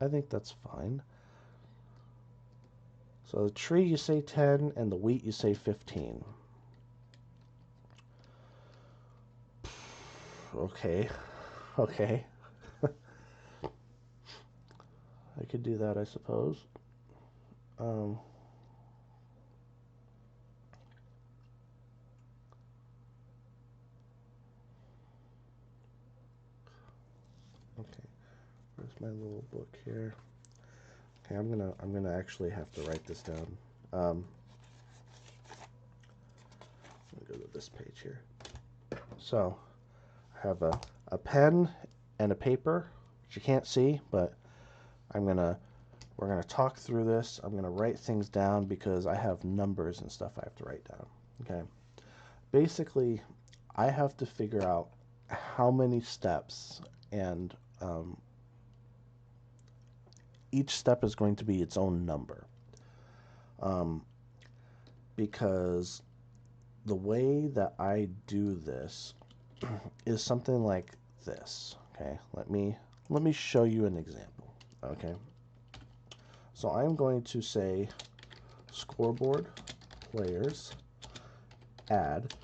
I think that's fine. So the tree you say 10 and the wheat you say 15. Okay. Okay. I could do that, I suppose. Okay. Where's my little book here? Okay, I'm gonna actually have to write this down. Let me go to this page here. So I have a pen and a paper, which you can't see, but we're gonna talk through this. I'm gonna write things down because I have numbers and stuff I have to write down. Okay. Basically, I have to figure out how many steps, and each step is going to be its own number. Because the way that I do this is something like this. Okay, let me show you an example. Okay, so I'm going to say scoreboard players add,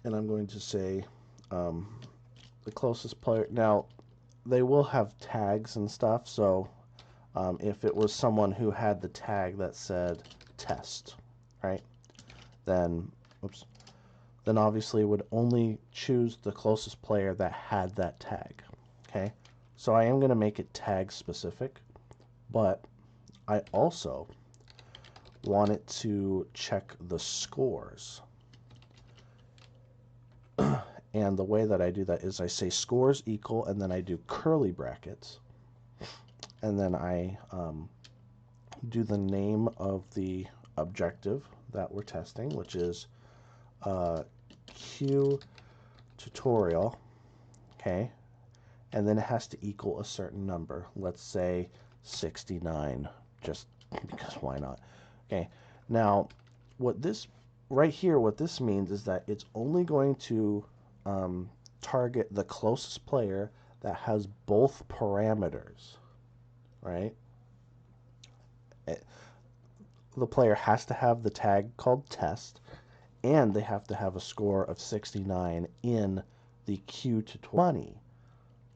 and I'm going to say the closest player. Now they will have tags and stuff, so if it was someone who had the tag that said test, right, then obviously it would only choose the closest player that had that tag. Okay, so I am going to make it tag specific, but I also want it to check the scores. And the way that I do that is I say scores equal, and then I do curly brackets, and then I do the name of the objective that we're testing, which is Q tutorial. Okay, and then it has to equal a certain number. Let's say 69, just because why not? Okay, now what this means is that it's only going to target the closest player that has both parameters, right? The player has to have the tag called test, and they have to have a score of 69 in the Q to 20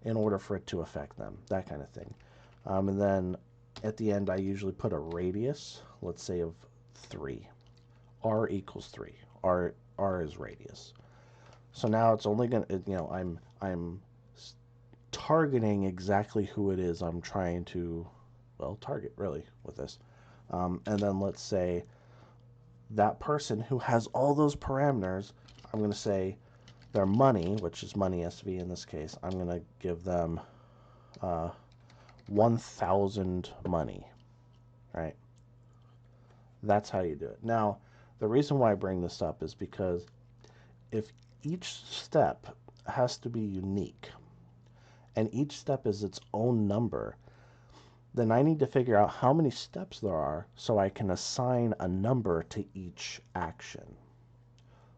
in order for it to affect them, that kind of thing. And then at the end, I usually put a radius, let's say of 3. R equals 3. R is radius. So now it's only going to, I'm targeting exactly who it is I'm trying to, well, target really with this. And then let's say that person who has all those parameters, I'm going to say their money, which is money SV in this case, I'm going to give them 1,000 money, right? That's how you do it. Now, the reason why I bring this up is because if each step has to be unique and each step is its own number, then I need to figure out how many steps there are so I can assign a number to each action.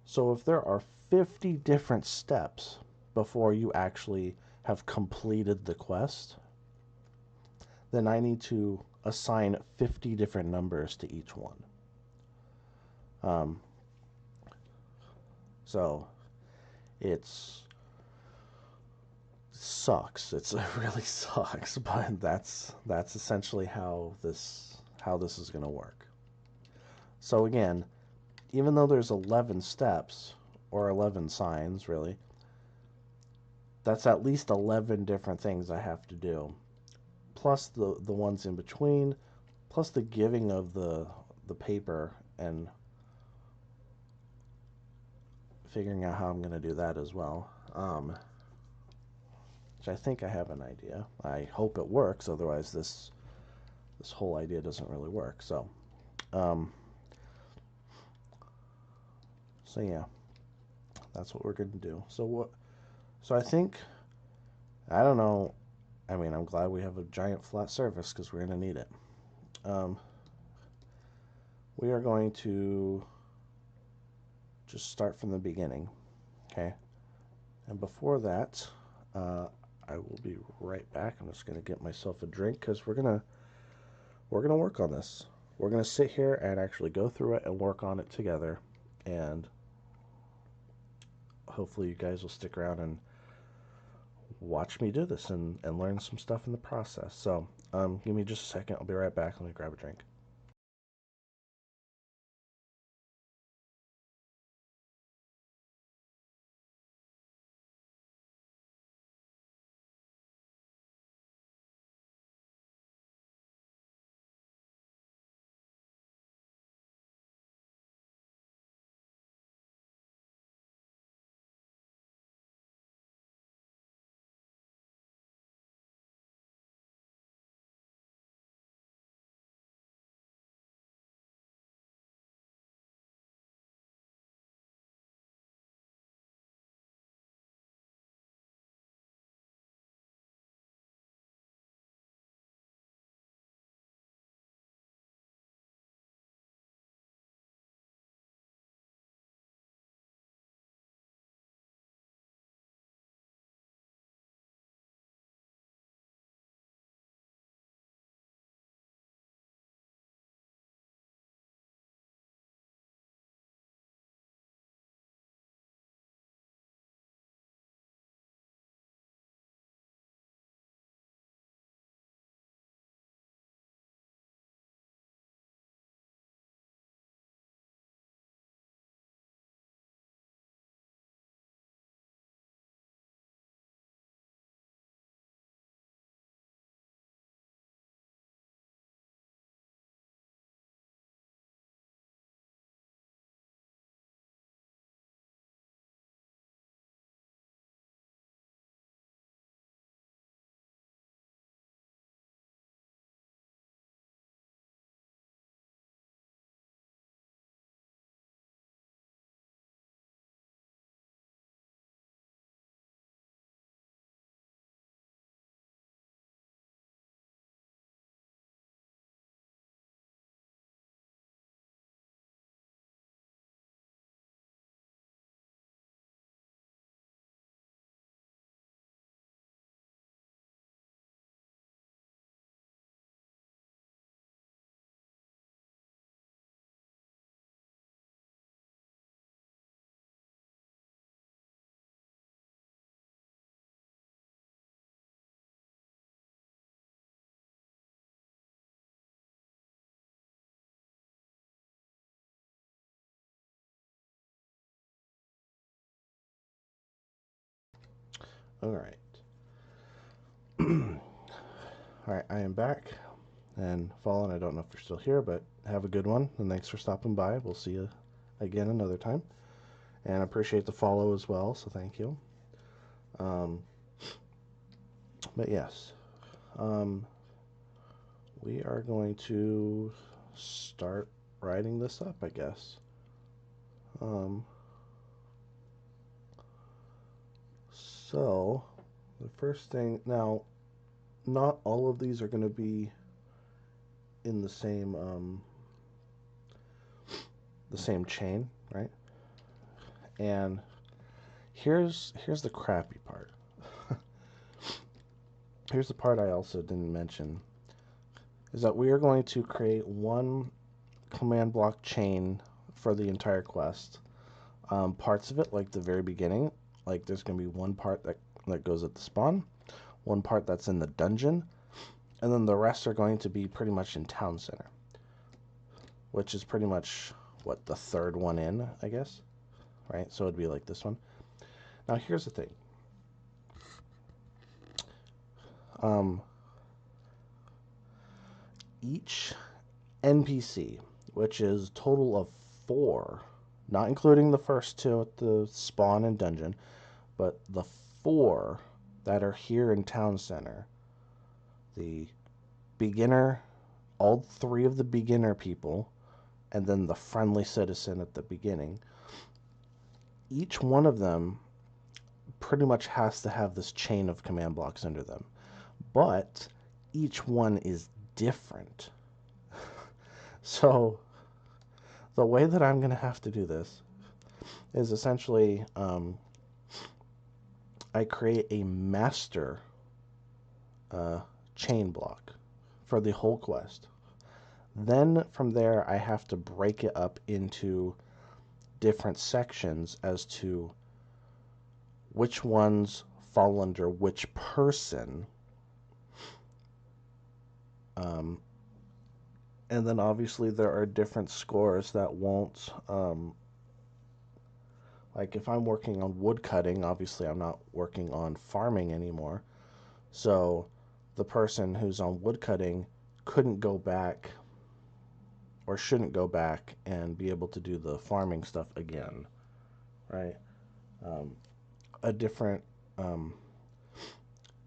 So if there are 50 different steps before you actually have completed the quest, then I need to assign 50 different numbers to each one. So it sucks. It really sucks, but that's essentially how this is going to work. So again, even though there's 11 steps or 11 signs, really, that's at least 11 different things I have to do, plus the ones in between, plus the giving of the paper and figuring out how I'm going to do that as well. Which I think I have an idea. I hope it works, otherwise this whole idea doesn't really work. So yeah, that's what we're going to do. So I think, I don't know, I mean, I'm glad we have a giant flat surface because we're going to need it. We are going to just start from the beginning, okay? And before that, I will be right back. I'm just going to get myself a drink because we're gonna work on this. We're gonna sit here and actually go through it and work on it together, and hopefully you guys will stick around and watch me do this and learn some stuff in the process. So give me just a second. I'll be right back. Let me grab a drink. All right. All right, I am back. And Fallen, I don't know if you're still here, but have a good one. And thanks for stopping by. We'll see you again another time. And I appreciate the follow as well, so thank you. But yes. we are going to start writing this up, I guess. So the first thing, now, not all of these are going to be in the same chain, right? And here's the crappy part. Here's the part I also didn't mention, is that we are going to create one command block chain for the entire quest. Parts of it, like the very beginning, like there's going to be one part that goes at the spawn, one part that's in the dungeon, and then the rest are going to be pretty much in town center, which is pretty much, what, the third one in, I guess, right? So it'd be like this one. Now here's the thing. Each NPC, which is a total of 4, not including the first 2 at the spawn and dungeon, but the 4 that are here in town center, the beginner, all 3 of the beginner people, and then the friendly citizen at the beginning, each one of them pretty much has to have this chain of command blocks under them, but each one is different. So the way that I'm going to have to do this is essentially I create a master chain block for the whole quest. Then from there I have to break it up into different sections as to which ones fall under which person. And then obviously there are different scores that won't, like if I'm working on wood cutting, obviously I'm not working on farming anymore. So the person who's on wood cutting couldn't go back, or shouldn't go back and be able to do the farming stuff again, right? A different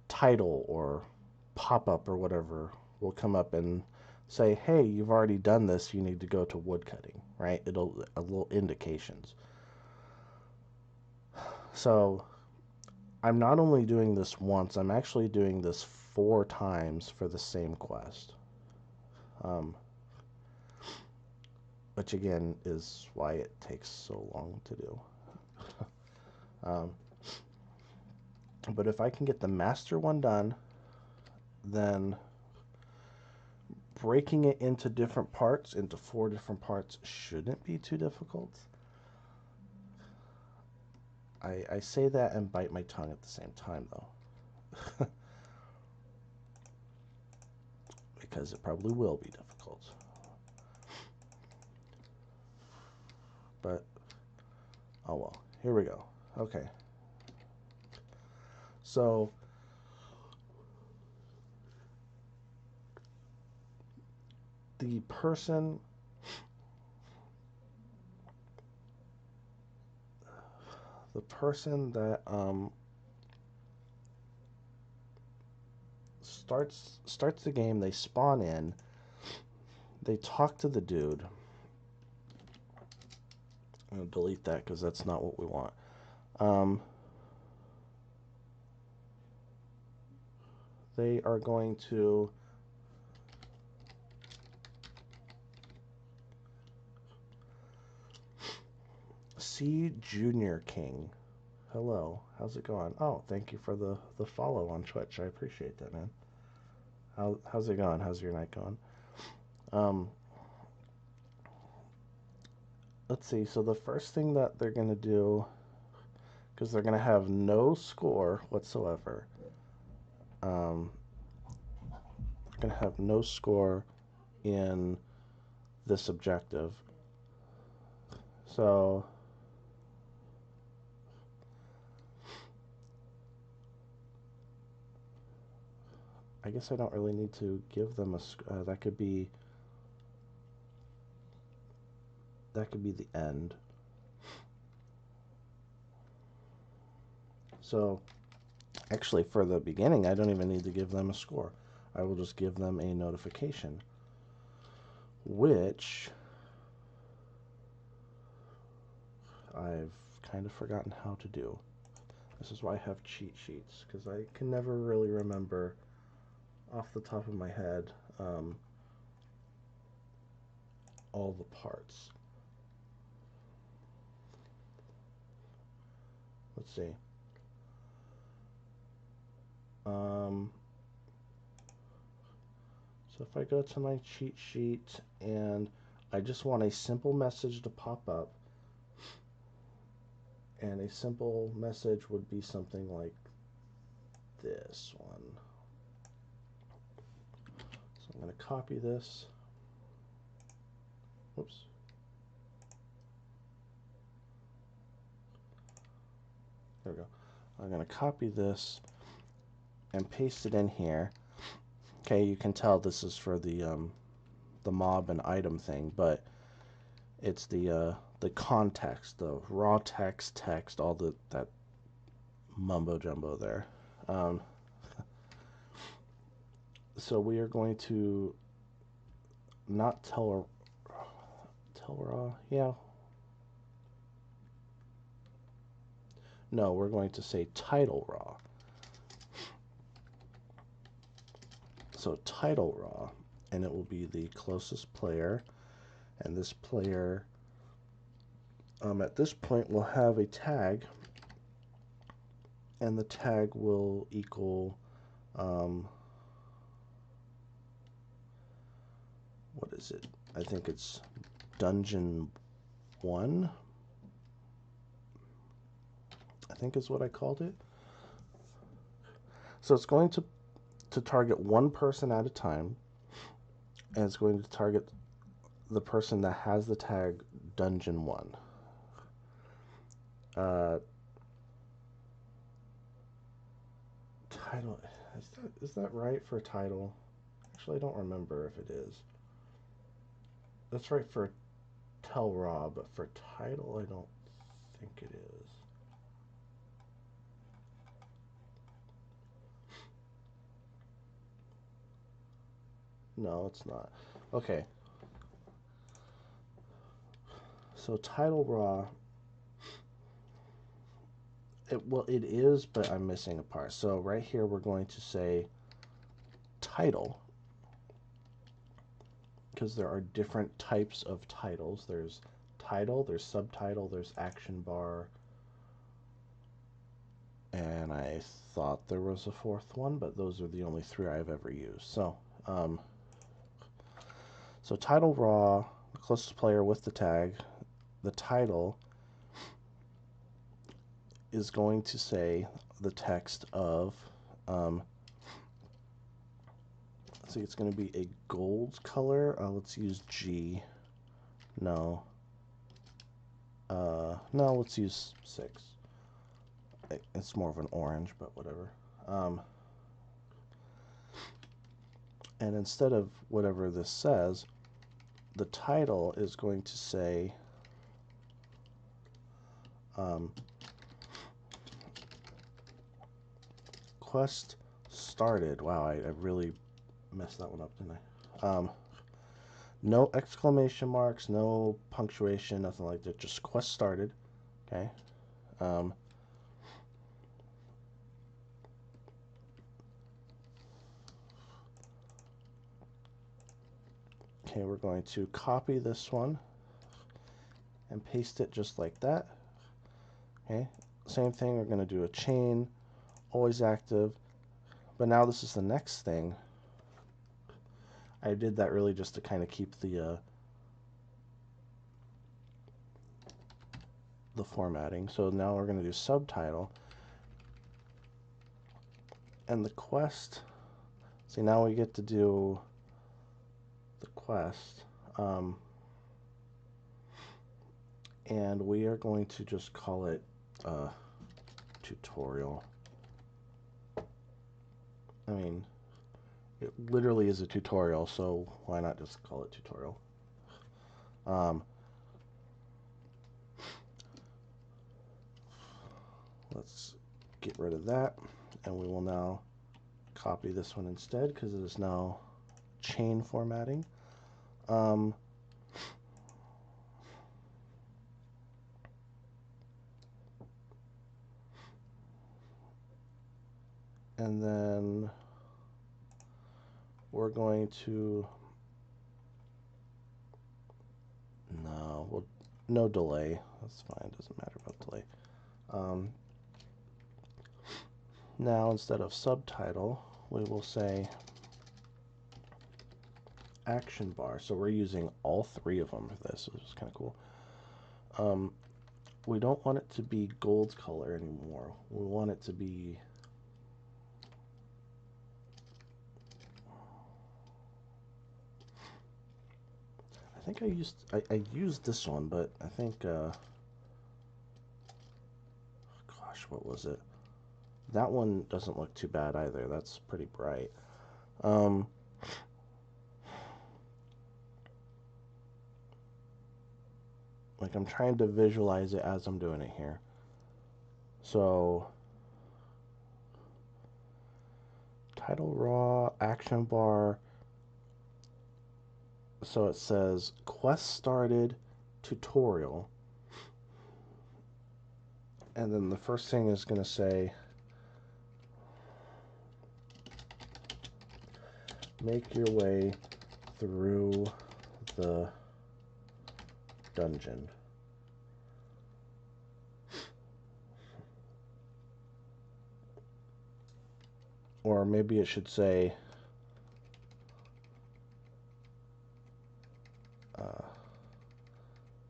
title or pop-up or whatever will come up and say, hey, you've already done this, you need to go to wood cutting, right? It'll a little indications. So I'm not only doing this once, I'm actually doing this 4 times for the same quest. Which again is why it takes so long to do. But if I can get the master one done, then breaking it into different parts, into 4 different parts, shouldn't be too difficult. I say that and bite my tongue at the same time, though. Because it probably will be difficult. But, oh well, here we go. Okay. So, the person that starts the game, they spawn in, they talk to the dude. I'm going to delete that because that's not what we want. They are going to see Junior King. Hello, how's it going? Oh, thank you for the follow on Twitch. I appreciate that, man. How's it going? How's your night going? Let's see. So the first thing that they're going to do, because they're going to have no score whatsoever. They're going to have no score in this objective. So I guess I don't really need to give them a that could be the end. So actually for the beginning I don't even need to give them a score. I will just give them a notification, which I've kind of forgotten how to do. This is why I have cheat sheets, because I can never really remember off the top of my head all the parts. Let's see. So if I go to my cheat sheet and I just want a simple message to pop up, and a simple message would be something like this one. So I'm going to copy this. Whoops. There we go. I'm going to copy this and paste it in here. Okay, you can tell this is for the mob and item thing, but it's the context, the raw text, all that mumbo jumbo there. So we are going to not tell raw, yeah. No, we're going to say title raw. So title raw, and it will be the closest player, and this player at this point will have a tag, and the tag will equal what is it? I think it's Dungeon 1, I think is what I called it. So it's going to target one person at a time, and it's going to target the person that has the tag Dungeon 1. Title, is that right for title? Actually, I don't remember if it is. That's right for tell raw, but for title, I don't think it is. No, it's not. Okay. So title raw, it is, but I'm missing a part. So right here we're going to say title, because there are different types of titles. There's title, there's subtitle, there's action bar, and I thought there was a fourth one, but those are the only three I've ever used. So so title raw, the closest player with the tag, the title is going to say the text of, see, it's going to be a gold color. Let's use G. No, let's use 6. It's more of an orange, but whatever. And instead of whatever this says, the title is going to say quest started. Wow, I really messed that one up, didn't I? No exclamation marks, no punctuation, nothing like that, just quest started. Okay. Okay, we're going to copy this one and paste it just like that. Okay, same thing, we're going to do a chain, always active, but now this is the next thing. I did that really just to kind of keep the formatting. So now we're going to do subtitle, and the quest. See, now we get to do the quest, and we are going to just call it tutorial. I mean, it literally is a tutorial, so why not just call it tutorial? Let's get rid of that, and we will now copy this one instead because it is now chain formatting. And then we're going to, no delay. That's fine, doesn't matter about delay. Now instead of subtitle, we will say action bar. So we're using all three of them for this, which is kind of cool. We don't want it to be gold color anymore. We want it to be I think I used this one, but I think gosh, what was it? That one doesn't look too bad either. That's pretty bright. Like I'm trying to visualize it as I'm doing it here. So title raw, action bar. So it says quest started, tutorial. And then the first thing is going to say make your way through the dungeon. Or maybe it should say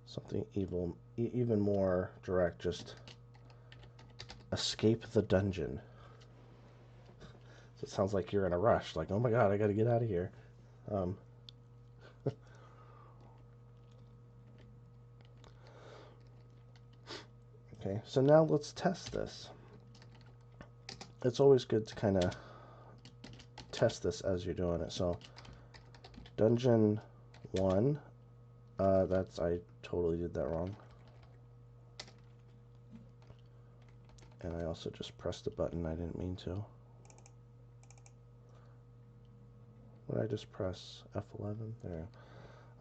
something even more direct, just escape the dungeon. So it sounds like you're in a rush, like, oh my god, I gotta get out of here. Okay, so now let's test this. It's always good to kind of test this as you're doing it. So dungeon 1, I totally did that wrong. And I also just pressed the button I didn't mean to. What did I just press? F11? There.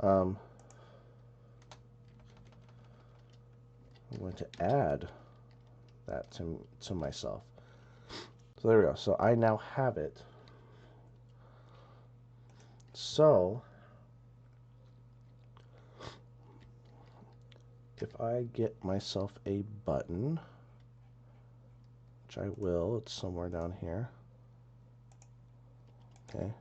I'm going to add that to myself. So there we go. So I now have it. So if I get myself a button, which I will, it's somewhere down here. Okay.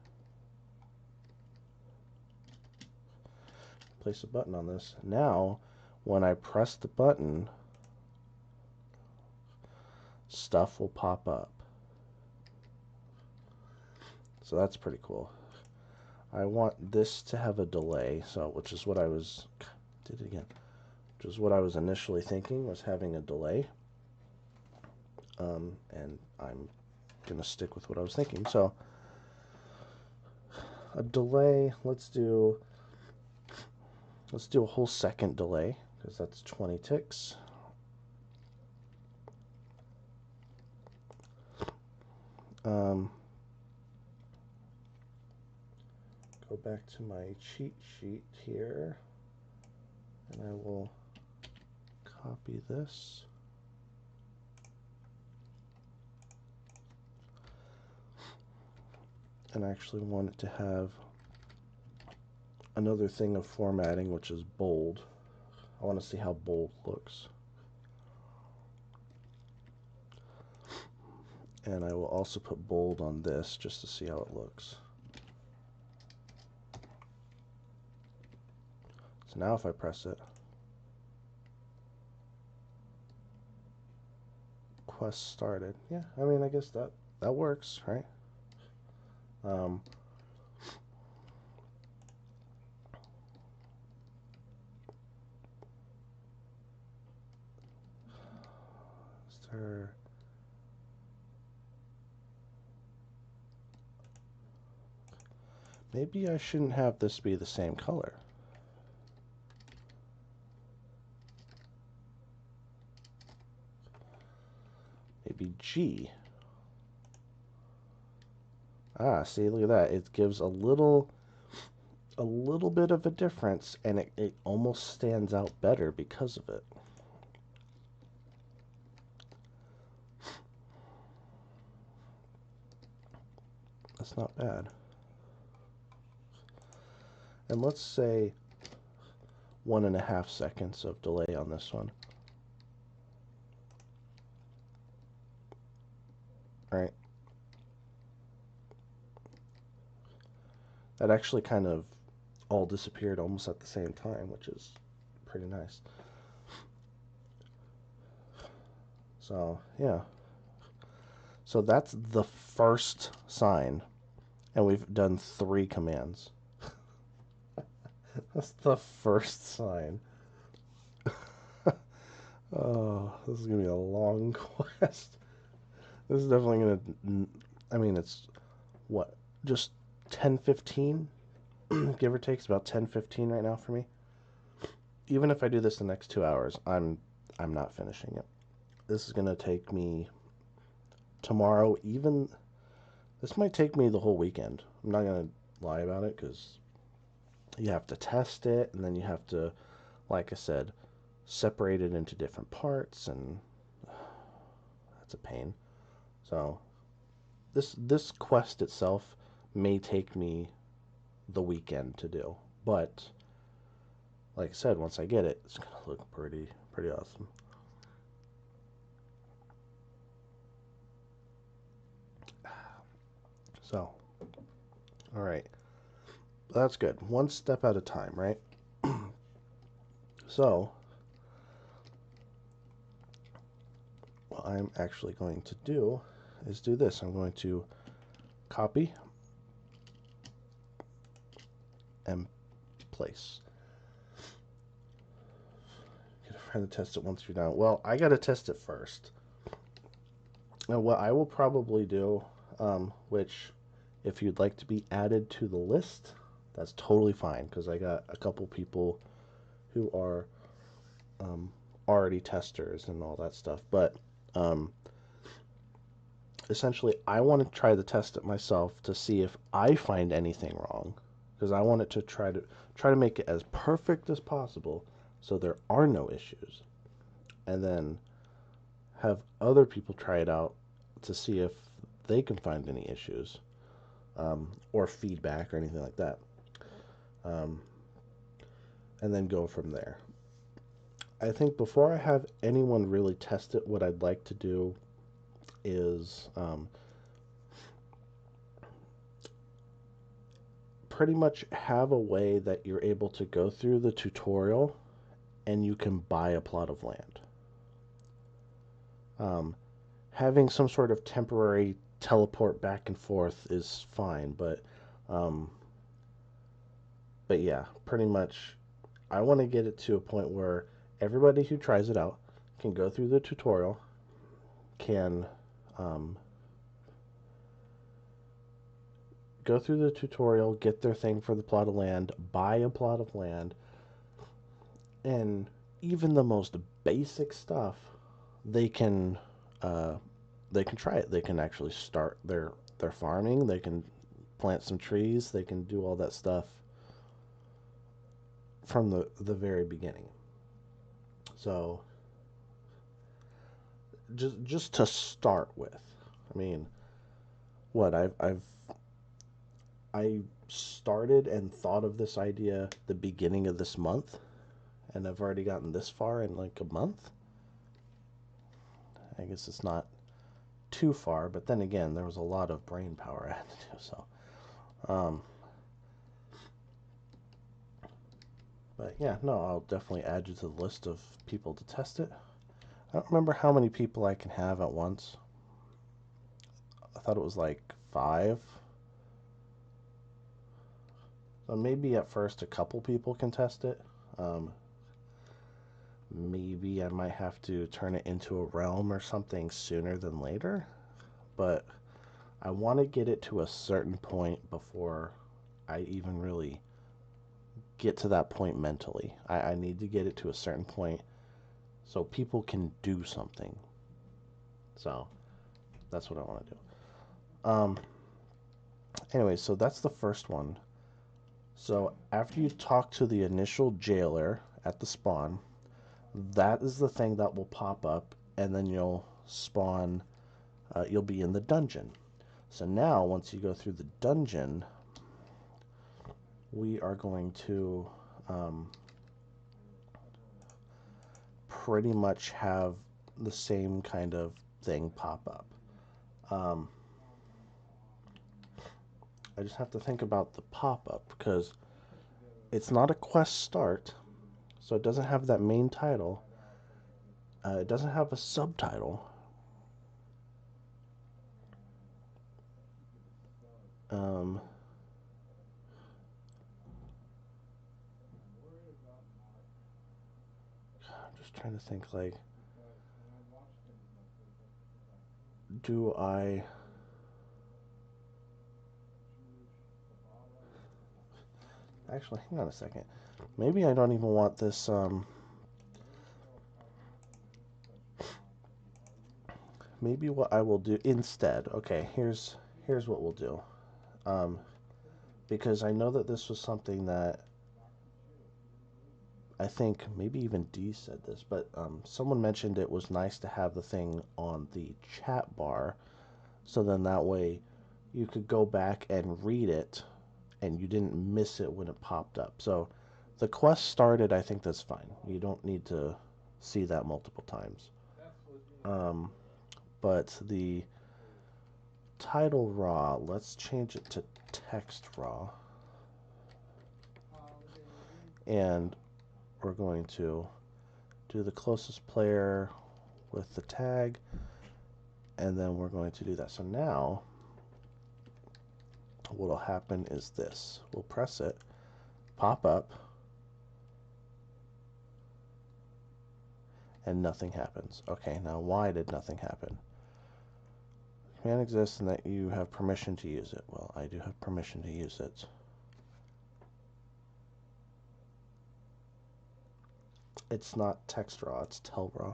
Place a button on this. Now, when I press the button, stuff will pop up. So that's pretty cool. I want this to have a delay, so which is what I was which is what I was initially thinking, was having a delay. And I'm gonna stick with what I was thinking. So a delay, let's do a whole second delay, because that's 20 ticks. Go back to my cheat sheet here, and I will copy this. And I actually want it to have another thing of formatting, which is bold. I want to see how bold looks. And I will also put bold on this just to see how it looks. So now if I press it, quest started. Yeah, I mean, I guess that works, right? Is there... Maybe I shouldn't have this be the same color. Maybe G. Ah, see, look at that. It gives a little bit of a difference, and it almost stands out better because of it. That's not bad. And let's say 1.5 seconds of delay on this one. All right. That actually kind of all disappeared almost at the same time, which is pretty nice. So, yeah. So that's the first sign, and we've done 3 commands. That's the first sign. Oh, this is going to be a long quest. This is definitely going to, I mean, it's, what, just 10-15? Give or take, it's about 10-15 right now for me. Even if I do this the next 2 hours, I'm not finishing it. This is going to take me tomorrow, even, this might take me the whole weekend. I'm not going to lie about it, because you have to test it, and then you have to, like I said, separate it into different parts, and that's a pain. So this quest itself may take me the weekend to do, but like I said, once I get it, it's gonna look pretty awesome. So, all right, that's good. One step at a time, right? So, what I'm actually going to do is do this. I'm going to copy and place. Try to test it once you're done. Well, I got to test it first. Now, what I will probably do, which if you'd like to be added to the list, that's totally fine, because I got a couple people who are already testers and all that stuff. But essentially, I want to try to test it myself to see if I find anything wrong, because I want it to try to make it as perfect as possible, so there are no issues, and then have other people try it out to see if they can find any issues, or feedback or anything like that, and then go from there. I think before I have anyone really test it, what I'd like to do is pretty much have a way that you're able to go through the tutorial and you can buy a plot of land. Having some sort of temporary teleport back and forth is fine, but yeah, pretty much I want to get it to a point where everybody who tries it out can go through the tutorial, can go through the tutorial, get their thing for the plot of land, buy a plot of land, and even the most basic stuff, they can try it. They can actually start their farming. They can plant some trees. They can do all that stuff from the very beginning. So just to start with, I mean, what I started and thought of this idea the beginning of this month, and I've already gotten this far in like a month. I guess it's not too far, but then again, there was a lot of brain power I had to do, so. But yeah, no, I'll definitely add you to the list of people to test it. I don't remember how many people I can have at once. I thought it was like 5. So maybe at first a couple people can test it. Maybe I might have to turn it into a realm or something sooner than later. But I want to get it to a certain point before I even really get to that point mentally. I need to get it to a certain point so people can do something. So that's what I want to do. anyway, so that's the first one. So after you talk to the initial jailer at the spawn, that is the thing that will pop up, and then you'll spawn, you'll be in the dungeon. So now, once you go through the dungeon, we are going to pretty much have the same kind of thing pop up. I just have to think about the pop-up because it's not a quest start, so it doesn't have that main title. It doesn't have a subtitle. I'm just trying to think, like, do I... Actually, hang on a second. Maybe I don't even want this, maybe what I will do instead, okay, here's what we'll do. Because I know that this was something that I think maybe even D said this, but someone mentioned it was nice to have the thing on the chat bar, so then that way you could go back and read it and you didn't miss it when it popped up. So the quest started, I think that's fine. You don't need to see that multiple times. But the title raw, let's change it to text raw. And we're going to do the closest player with the tag, and then we're going to do that. So now what will happen is this. We'll press it, pop up, and nothing happens. Okay, now why did nothing happen? Command exists and that you have permission to use it. Well, I do have permission to use it. It's not text raw, it's tel raw.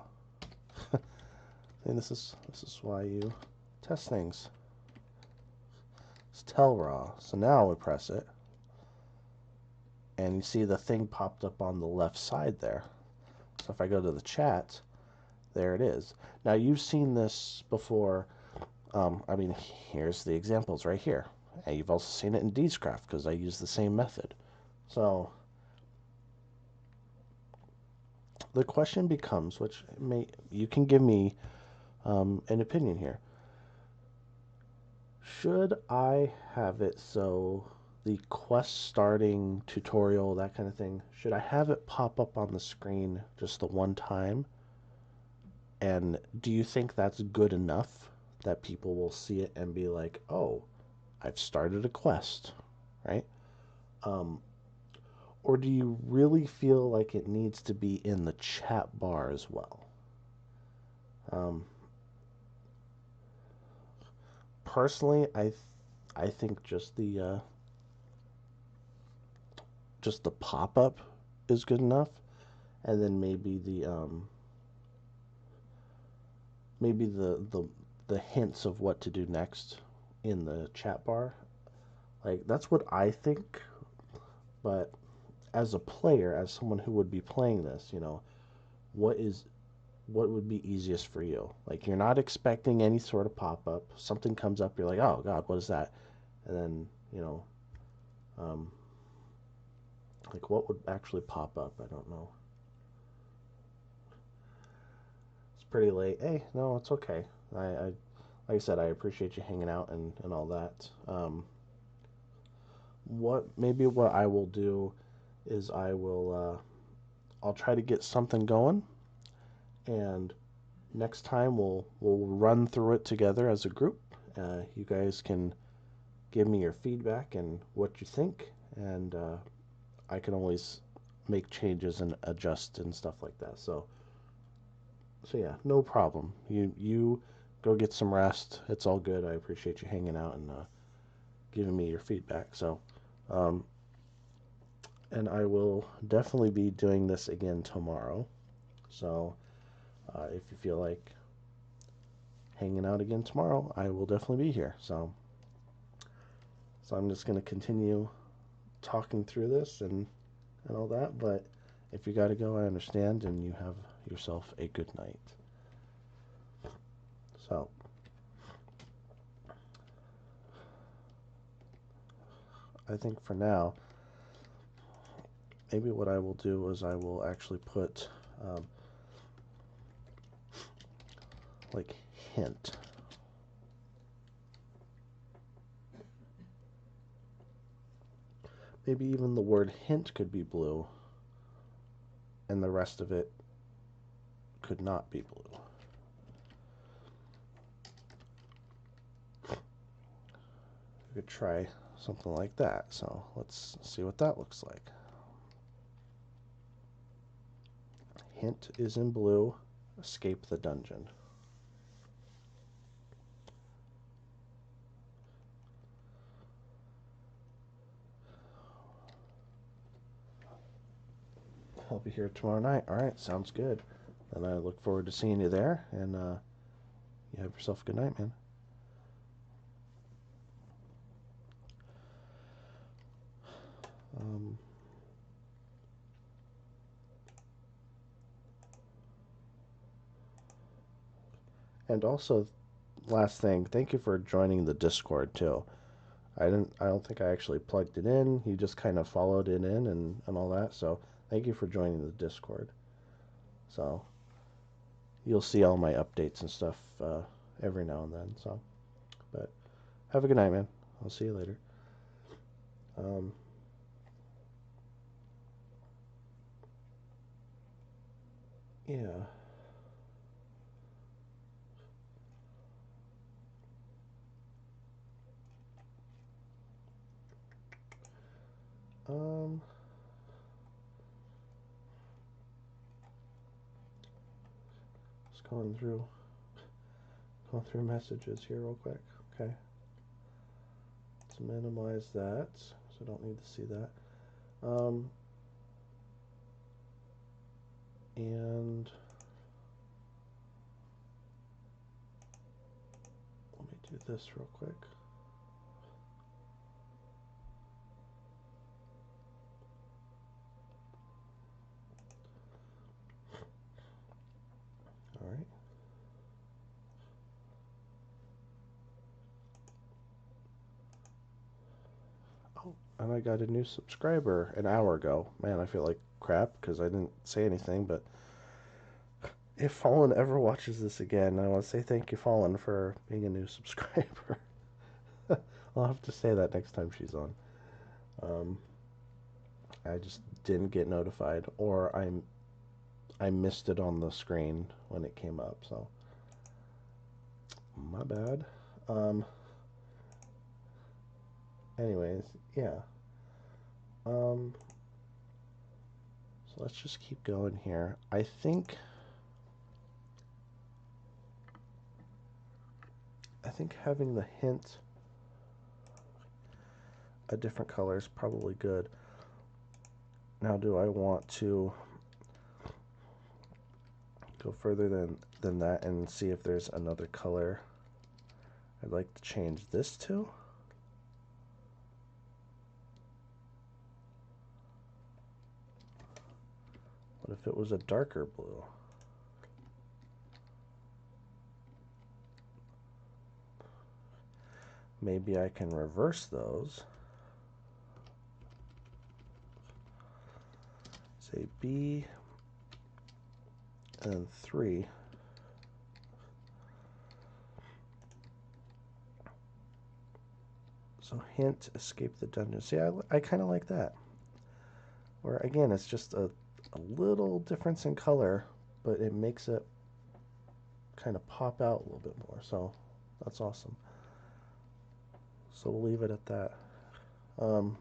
And this is why you test things. It's tel raw. So now we press it, and you see the thing popped up on the left side there. So if I go to the chat, there it is. Now you've seen this before. I mean, here's the examples right here. And you've also seen it in Deedscraft because I use the same method. So the question becomes, which you can give me an opinion here. Should I have it so the quest starting tutorial, that kind of thing, should I have it pop up on the screen just the one time? And do you think that's good enough that people will see it and be like, oh, I've started a quest, right? Or do you really feel like it needs to be in the chat bar as well? Personally, I think just the pop-up is good enough, and then maybe the hints of what to do next in the chat bar. Like, that's what I think. But as a player, as someone who would be playing this, you know, what would be easiest for you? Like, you're not expecting any sort of pop-up. Something comes up, you're like, oh God, what is that? And then, you know, like, what would actually pop up? I don't know. It's pretty late. Hey, no, it's okay. I like I said, I appreciate you hanging out and all that. What I will do is I'll try to get something going, and next time we'll run through it together as a group. You guys can give me your feedback and what you think, and I can always make changes and adjust and stuff like that. So yeah, no problem. You go get some rest. It's all good. I appreciate you hanging out and giving me your feedback. So, and I will definitely be doing this again tomorrow. So, if you feel like hanging out again tomorrow, I will definitely be here. So So I'm just going to continue talking through this and all that, but if you got to go, I understand, and you have yourself a good night. So, I think for now, maybe what I will do is I will actually put like hint. Maybe even the word hint could be blue, and the rest of it could not be blue. We could try something like that. So let's see what that looks like. Hint is in blue, escape the dungeon. I'll be here tomorrow night. All right, sounds good. And I look forward to seeing you there, and you have yourself a good night, man. And also, last thing, thank you for joining the Discord too. I don't think I actually plugged it in. You just kind of followed it in and all that. So thank you for joining the Discord. So you'll see all my updates and stuff every now and then. So, but have a good night, man. I'll see you later. Yeah. Just going through messages here real quick. Okay. Let's minimize that, so I don't need to see that. And let me do this real quick. All right. Oh, and I got a new subscriber an hour ago. Man, I feel like crap because I didn't say anything, but if Fallen ever watches this again, I want to say thank you, Fallen, for being a new subscriber. I'll have to say that next time she's on. I just didn't get notified, or I missed it on the screen when it came up, so my bad. Anyways, yeah. So let's just keep going here. I think having the hint a different color is probably good. Now, do I want to go further than that and see if there's another color I'd like to change this to? What if it was a darker blue? Maybe I can reverse those. Say B and 3. So hint, escape the dungeon. See, I kind of like that. Where again, it's just a little difference in color, but it makes it kind of pop out a little bit more. So that's awesome. So we'll leave it at that. And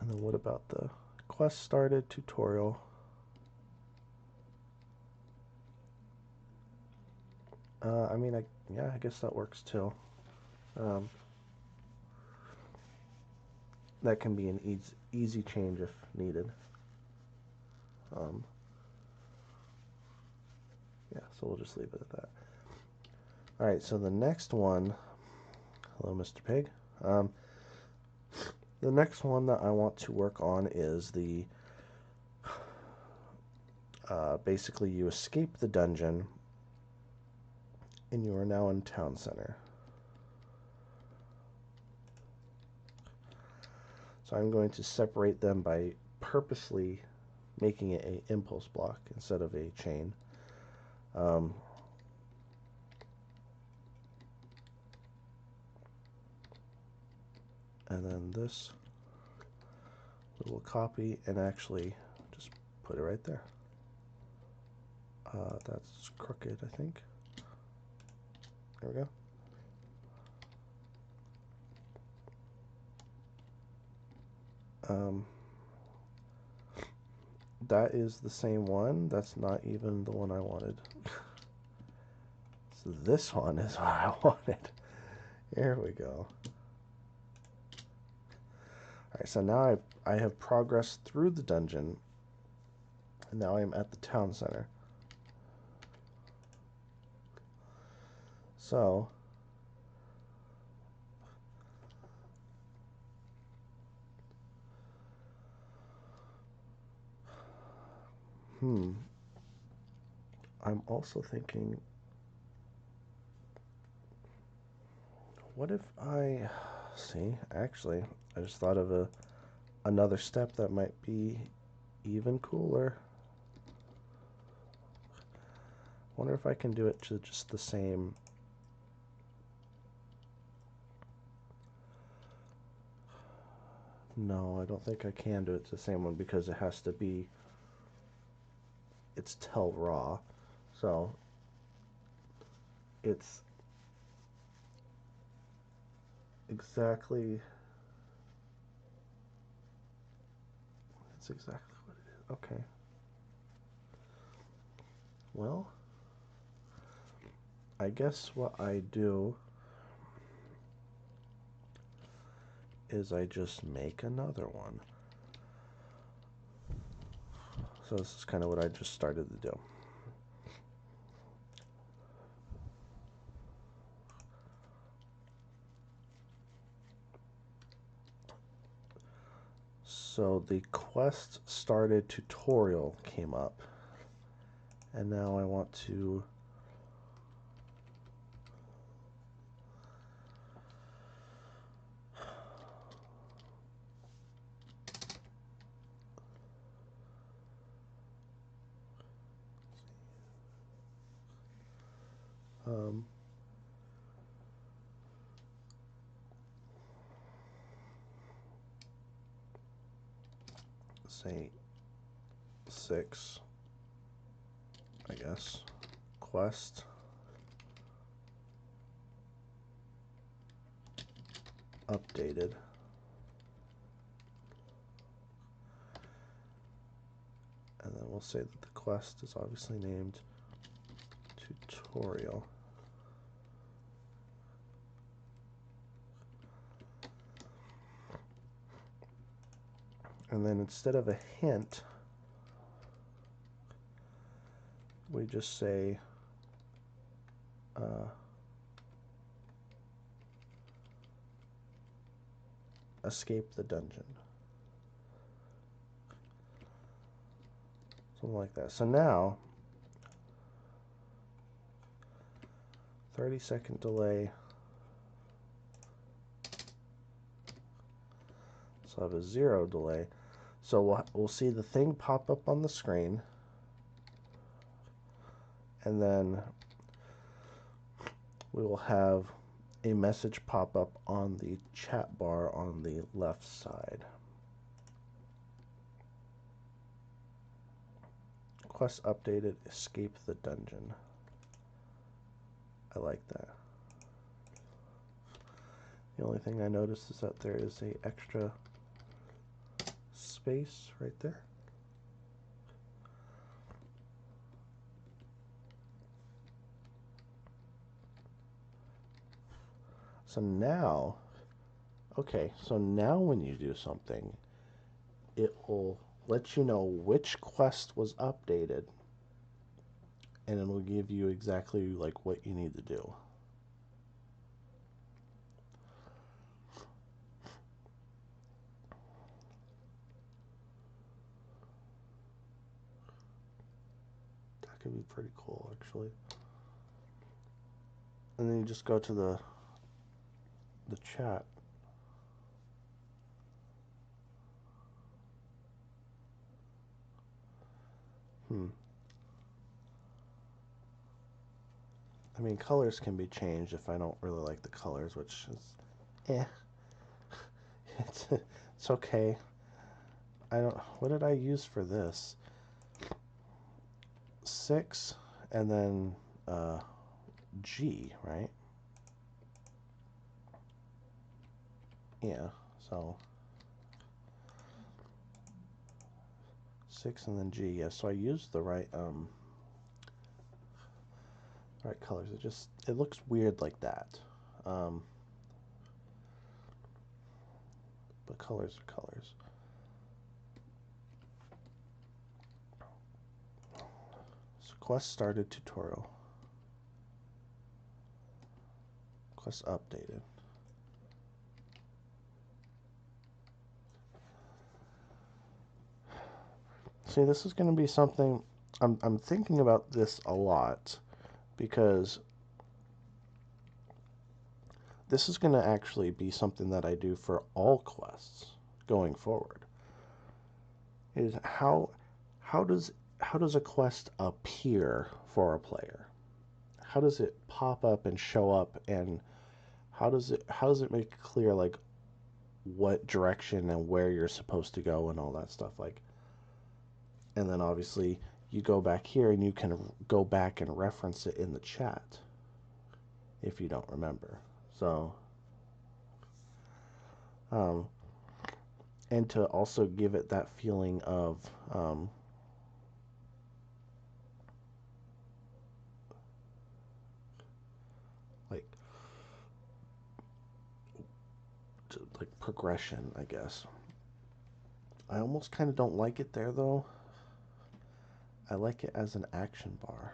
then what about the quest started tutorial? I mean, yeah, I guess that works too. That can be an easy change if needed. Yeah, so we'll just leave it at that. All right, so the next one, Hello, Mr. Pig. The next one that I want to work on is the basically you escape the dungeon and you are now in town center. So I'm going to separate them by purposely making it an impulse block instead of a chain. And then this we will copy and actually just put it right there. That's crooked, I think. There we go. That is the same one. That's not even the one I wanted. So this one is what I wanted. Here we go. Alright, so now I have progressed through the dungeon, and now I'm at the town center. So, I'm also thinking, what if actually, I just thought of another step that might be even cooler. Wonder if I can do it to just the same. No, I don't think I can do it to the same one because it has to be, it's tell raw. So it's exactly what it is. Okay. Well, I guess what I do is I just make another one. So this is kind of what I just started to do. So the quest started tutorial came up, and now I want to say 6, I guess, quest updated. And then we'll say that the quest is obviously named tutorial. And then instead of a hint, we just say escape the dungeon. Something like that. So now, 30-second delay. So I have a 0 delay. So we'll see the thing pop up on the screen, and then we will have a message pop up on the chat bar on the left side. Quest updated, escape the dungeon. I like that. The only thing I noticed is that there is an extra space right there. So now, okay, so now when you do something, it will let you know which quest was updated, and it will give you exactly like what you need to do. could be pretty cool, actually. And then you just go to the chat. I mean, colors can be changed if I don't really like the colors, which is, it's okay. What did I use for this? 6 and then G, right? Yeah, so 6 and then G. Yeah, so I used the right colors. It looks weird like that. But colors are colors. So quest started tutorial. Quest updated. See, this is going to be something I'm thinking about this a lot, because this is going to actually be something that I do for all quests going forward. Is how does a quest appear for a player? How does it pop up and show up, and how does it make it clear like what direction and where you're supposed to go and all that stuff, like. And then obviously you go back here and you can go back and reference it in the chat if you don't remember. So and to also give it that feeling of like progression, I guess. I almost kind of don't like it there though. I like it as an action bar.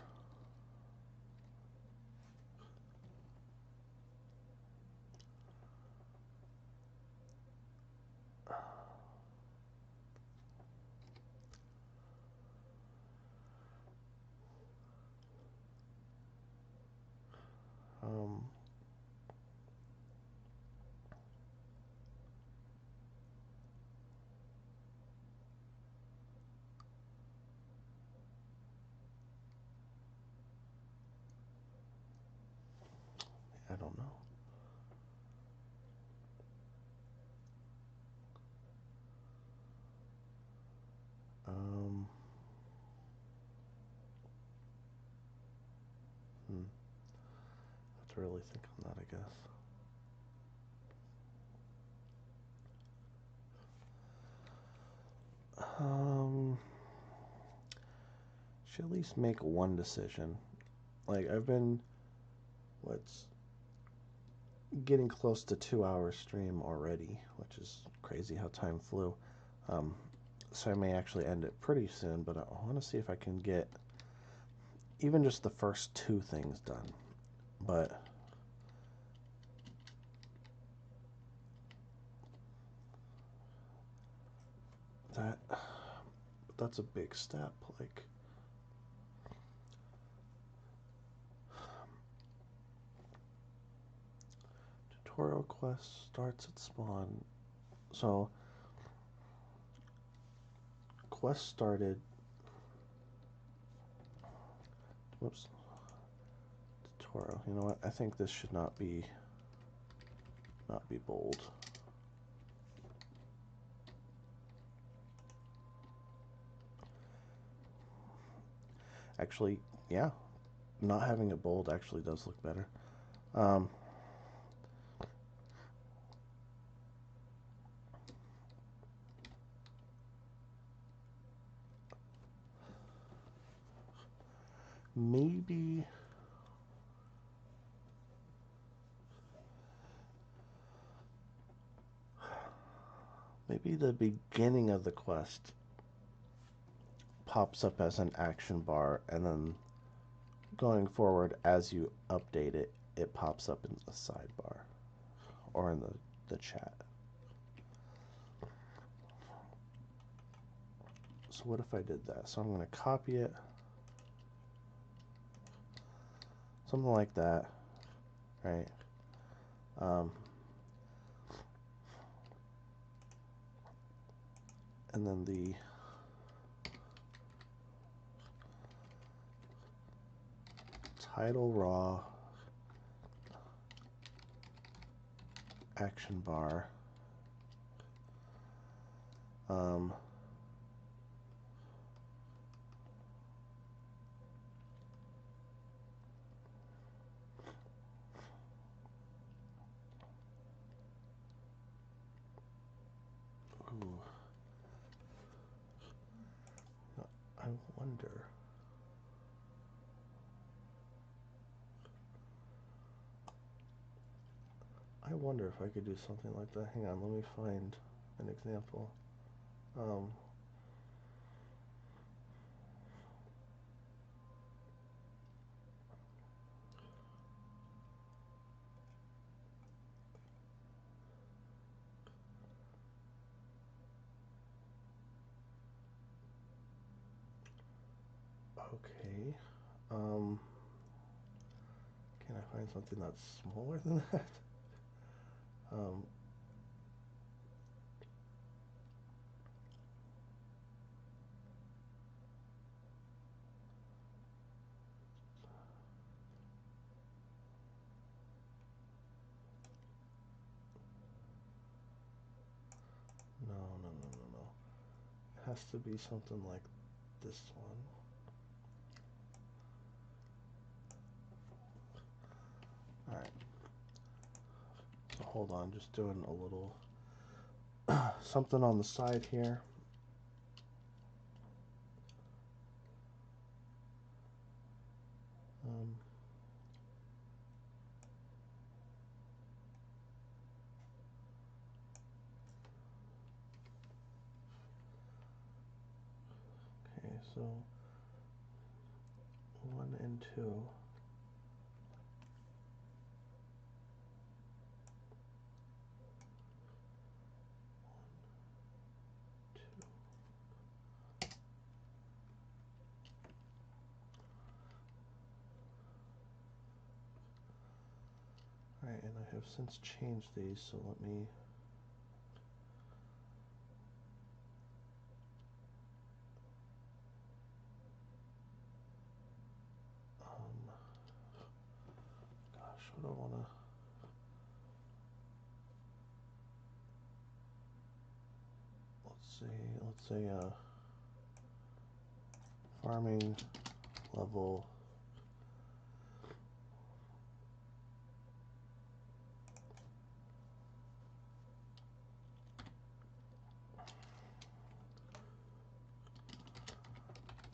I don't know. Have to really think on that, I guess. Should at least make one decision. Like, I've been, getting close to 2 hour stream already, which is crazy how time flew. So I may actually end it pretty soon, but I want to see if I can get even just the first 2 things done. But that's a big step. Like, tutorial quest starts at spawn. So quest started. Whoops. Tutorial. You know what? I think this should not be bold. Actually, yeah, not having it bold actually does look better. Maybe the beginning of the quest pops up as an action bar, and then going forward as you update it, it pops up in the sidebar or in the chat. So what if I did that? So I'm going to copy it, something like that, right? And then the title raw action bar ooh. I wonder. I wonder if I could do something like that. Hang on, let me find an example. Okay. Can I find something that's smaller than that? No. It has to be something like this one. Alright. So hold on, just doing a little something on the side here. Okay, so 1 and 2. 1, 2. Alright, and I have since changed these, so let me gosh, what do I want to let's say farming level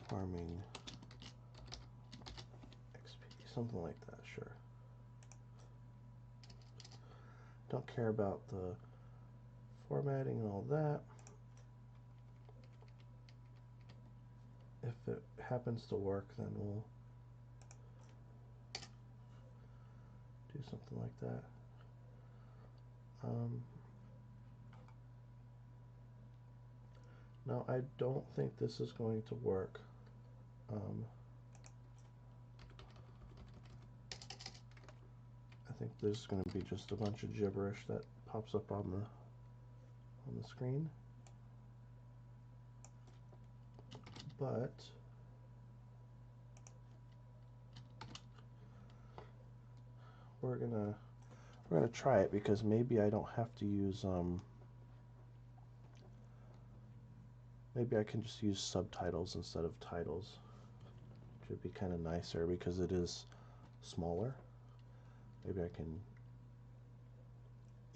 farming XP, something like that, sure. Don't care about the formatting and all that. If it happens to work, then we'll do something like that. Now, I don't think this is going to work. I think there's going to be just a bunch of gibberish that pops up on the screen. But we're gonna try it, because maybe I don't have to use maybe I can just use subtitles instead of titles, which would be kind of nicer because it is smaller. Maybe I can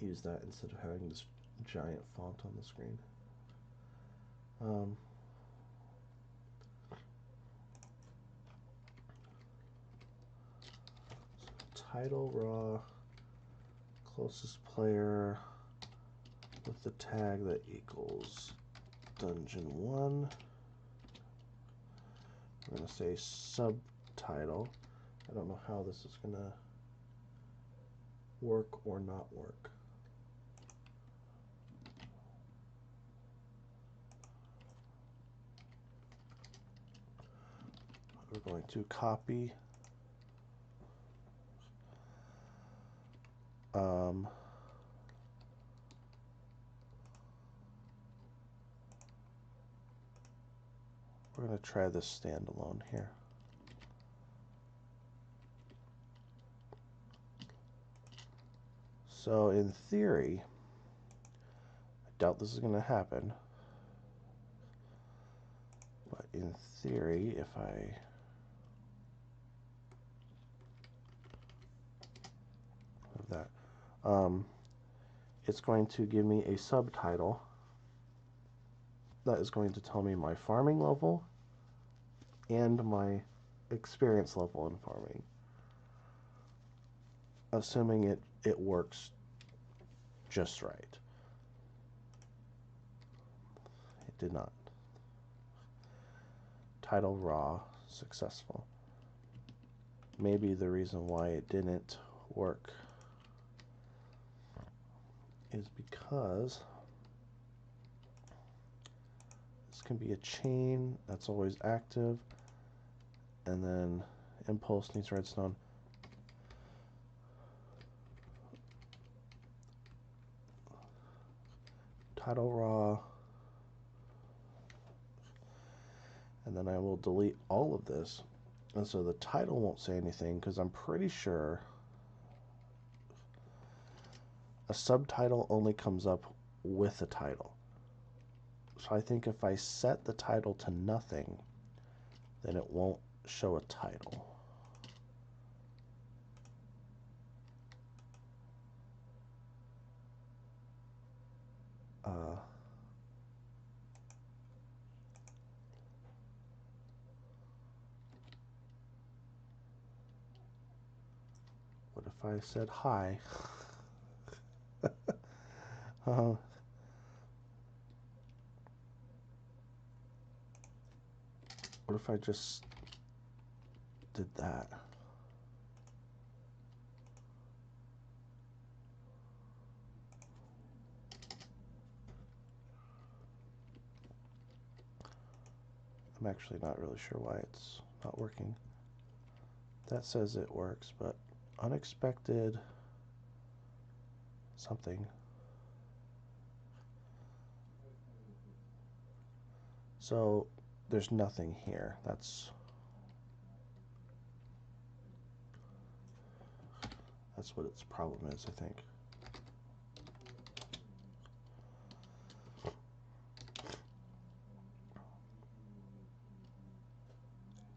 use that instead of having this giant font on the screen. So title raw closest player with the tag that equals Dungeon 1. We're going to say subtitle. I don't know how this is going to work or not work. We're going to copy we're going to try this standalone here. So in theory, I doubt this is going to happen, but in theory, if I have that, it's going to give me a subtitle that is going to tell me my farming level and my experience level in farming, assuming it works just right. It did not. Title raw, successful. Maybe the reason why it didn't work is because this can be a chain that's always active, and then impulse needs redstone. Title raw, and then I will delete all of this, and so the title won't say anything because I'm pretty sure a subtitle only comes up with a title. So I think if I set the title to nothing, then it won't show a title. What if I said hi? What if I just did that? I'm actually not really sure why it's not working. That says it works, but unexpected something. So there's nothing here. That's what its problem is, I think.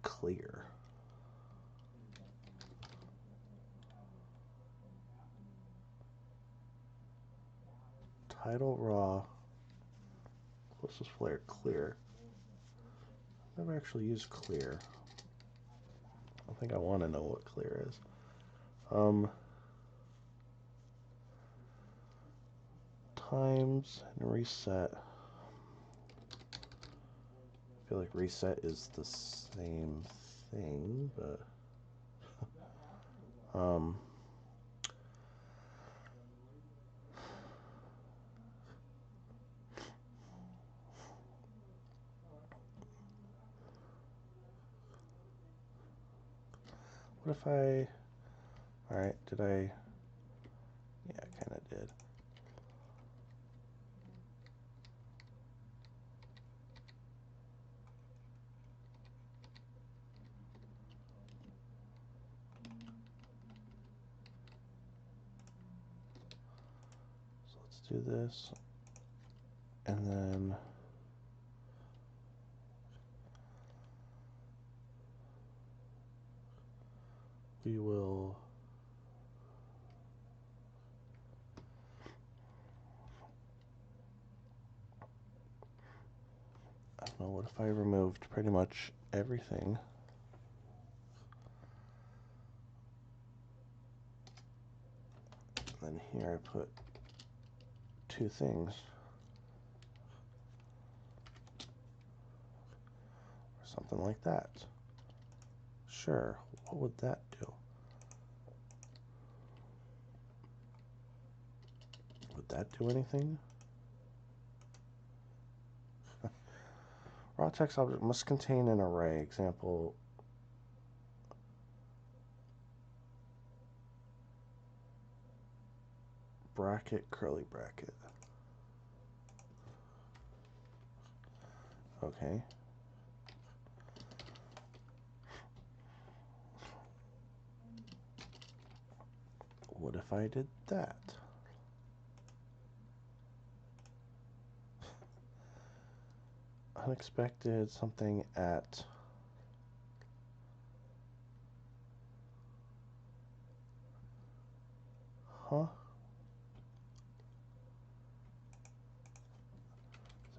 Clear. Title raw. Closest flare clear. I've never actually used clear. I don't think I want to know what clear is. Times and reset. I feel like reset is the same thing, but what if I, alright, did I, yeah, I kind of did. So let's do this, and then we will I don't know, what if I removed pretty much everything? And then here I put two things. Or something like that. Sure, what would that do? Would that do anything? Raw text object must contain an array. Example, bracket, curly bracket. Okay. What if I did that? Unexpected something at huh?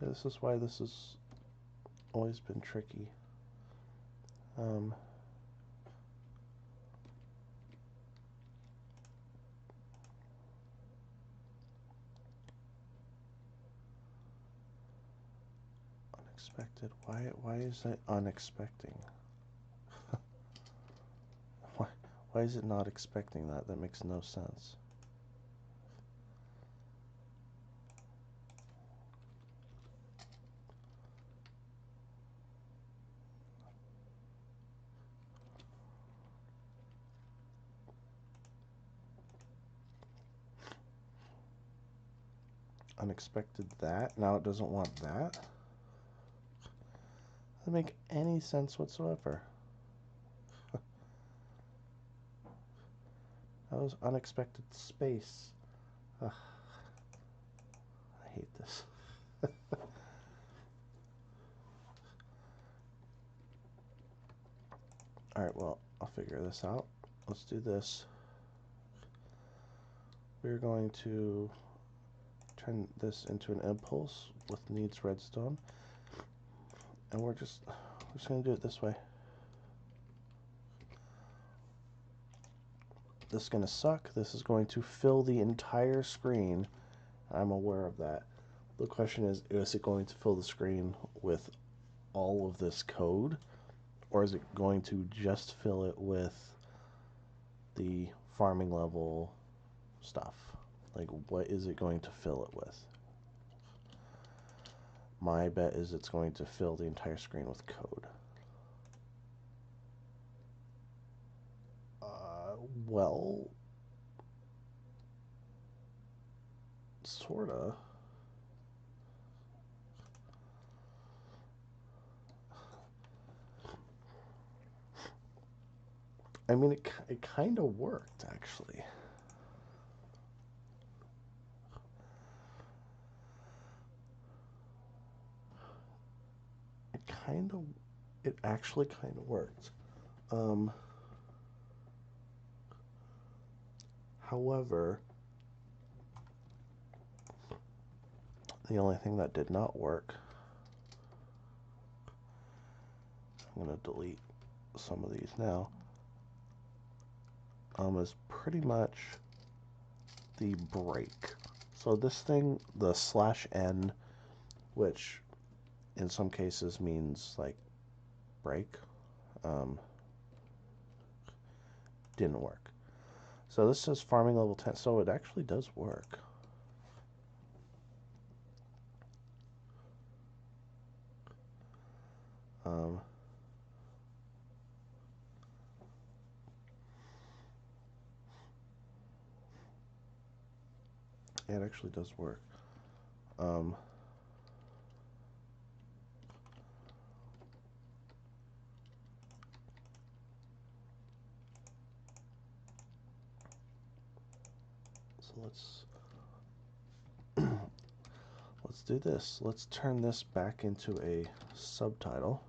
So this is why this has always been tricky. Unexpected. Why is that unexpecting? Why is it not expecting that? That makes no sense. Unexpected that. Now it doesn't want that. Doesn't make any sense whatsoever. That was unexpected space. Ugh. I hate this. Alright, well, I'll figure this out. Let's do this. We're going to turn this into an impulse with needs redstone. And we're just going to do it this way. This is going to suck. This is going to fill the entire screen. I'm aware of that. The question is it going to fill the screen with all of this code? Or is it going to just fill it with the farming level stuff? Like, what is it going to fill it with? My bet is it's going to fill the entire screen with code. Well, sorta. I mean, it kind of worked, actually. It actually kind of worked. However, the only thing that did not work, I'm going to delete some of these now, is pretty much the break. So this thing, the /n, which in some cases means like break, didn't work. So this says farming level 10, so it actually does work. It actually does work. So let's do this. Let's turn this back into a subtitle.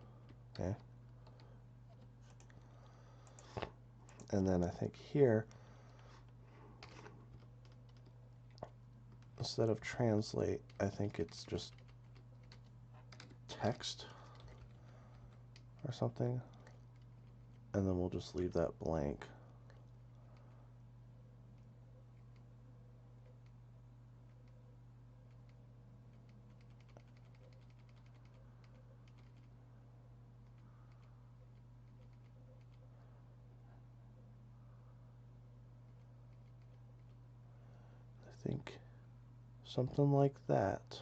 Okay. And then I think here, instead of translate, I think it's just text or something. And then we'll just leave that blank. I think something like that,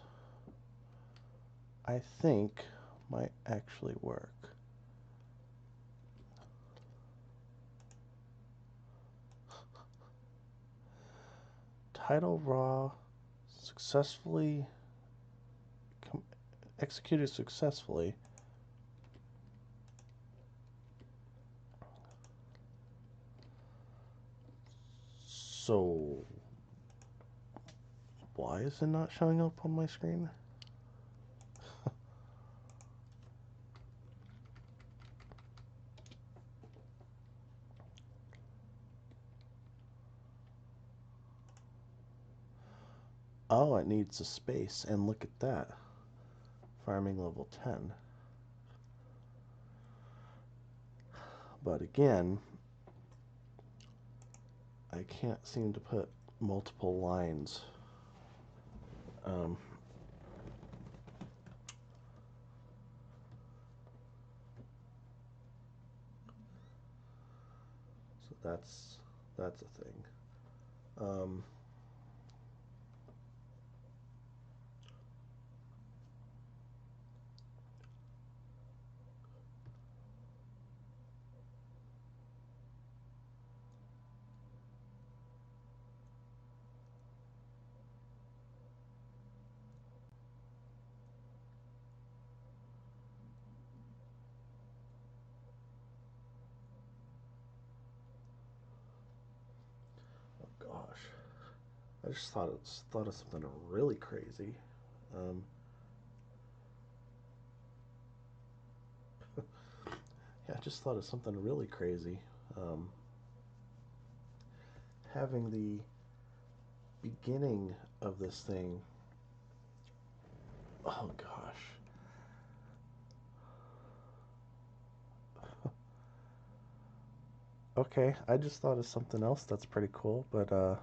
I think, might actually work. title raw successfully executed successfully. So why is it not showing up on my screen? Oh, it needs a space, and look at that. Farming level 10. But again, I can't seem to put multiple lines. So that's a thing. Oh gosh, I just thought of something really crazy. Yeah, I just thought of something really crazy. Having the beginning of this thing. Oh gosh. Okay, I just thought of something else that's pretty cool, but I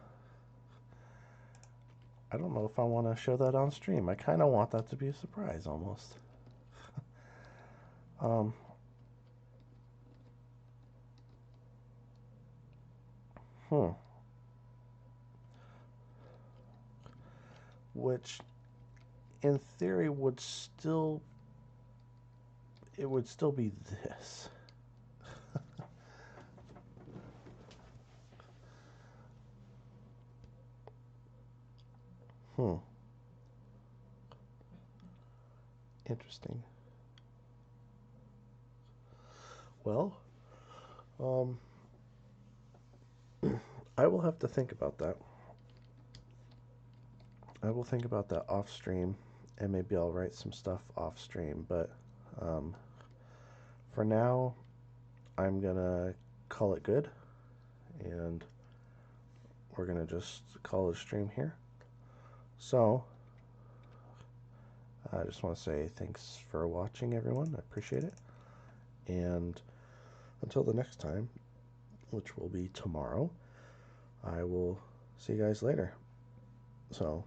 don't know if I want to show that on stream. I kind of want that to be a surprise almost. um, hmm. Which, in theory, would still be this. Hmm. Interesting. Well, I will have to think about that. I will think about that off stream, and maybe I'll write some stuff off stream. But for now, I'm gonna call it good, and we're gonna just call the stream here. So I just want to say thanks for watching, everyone. I appreciate it. And until the next time, which will be tomorrow, I will see you guys later. So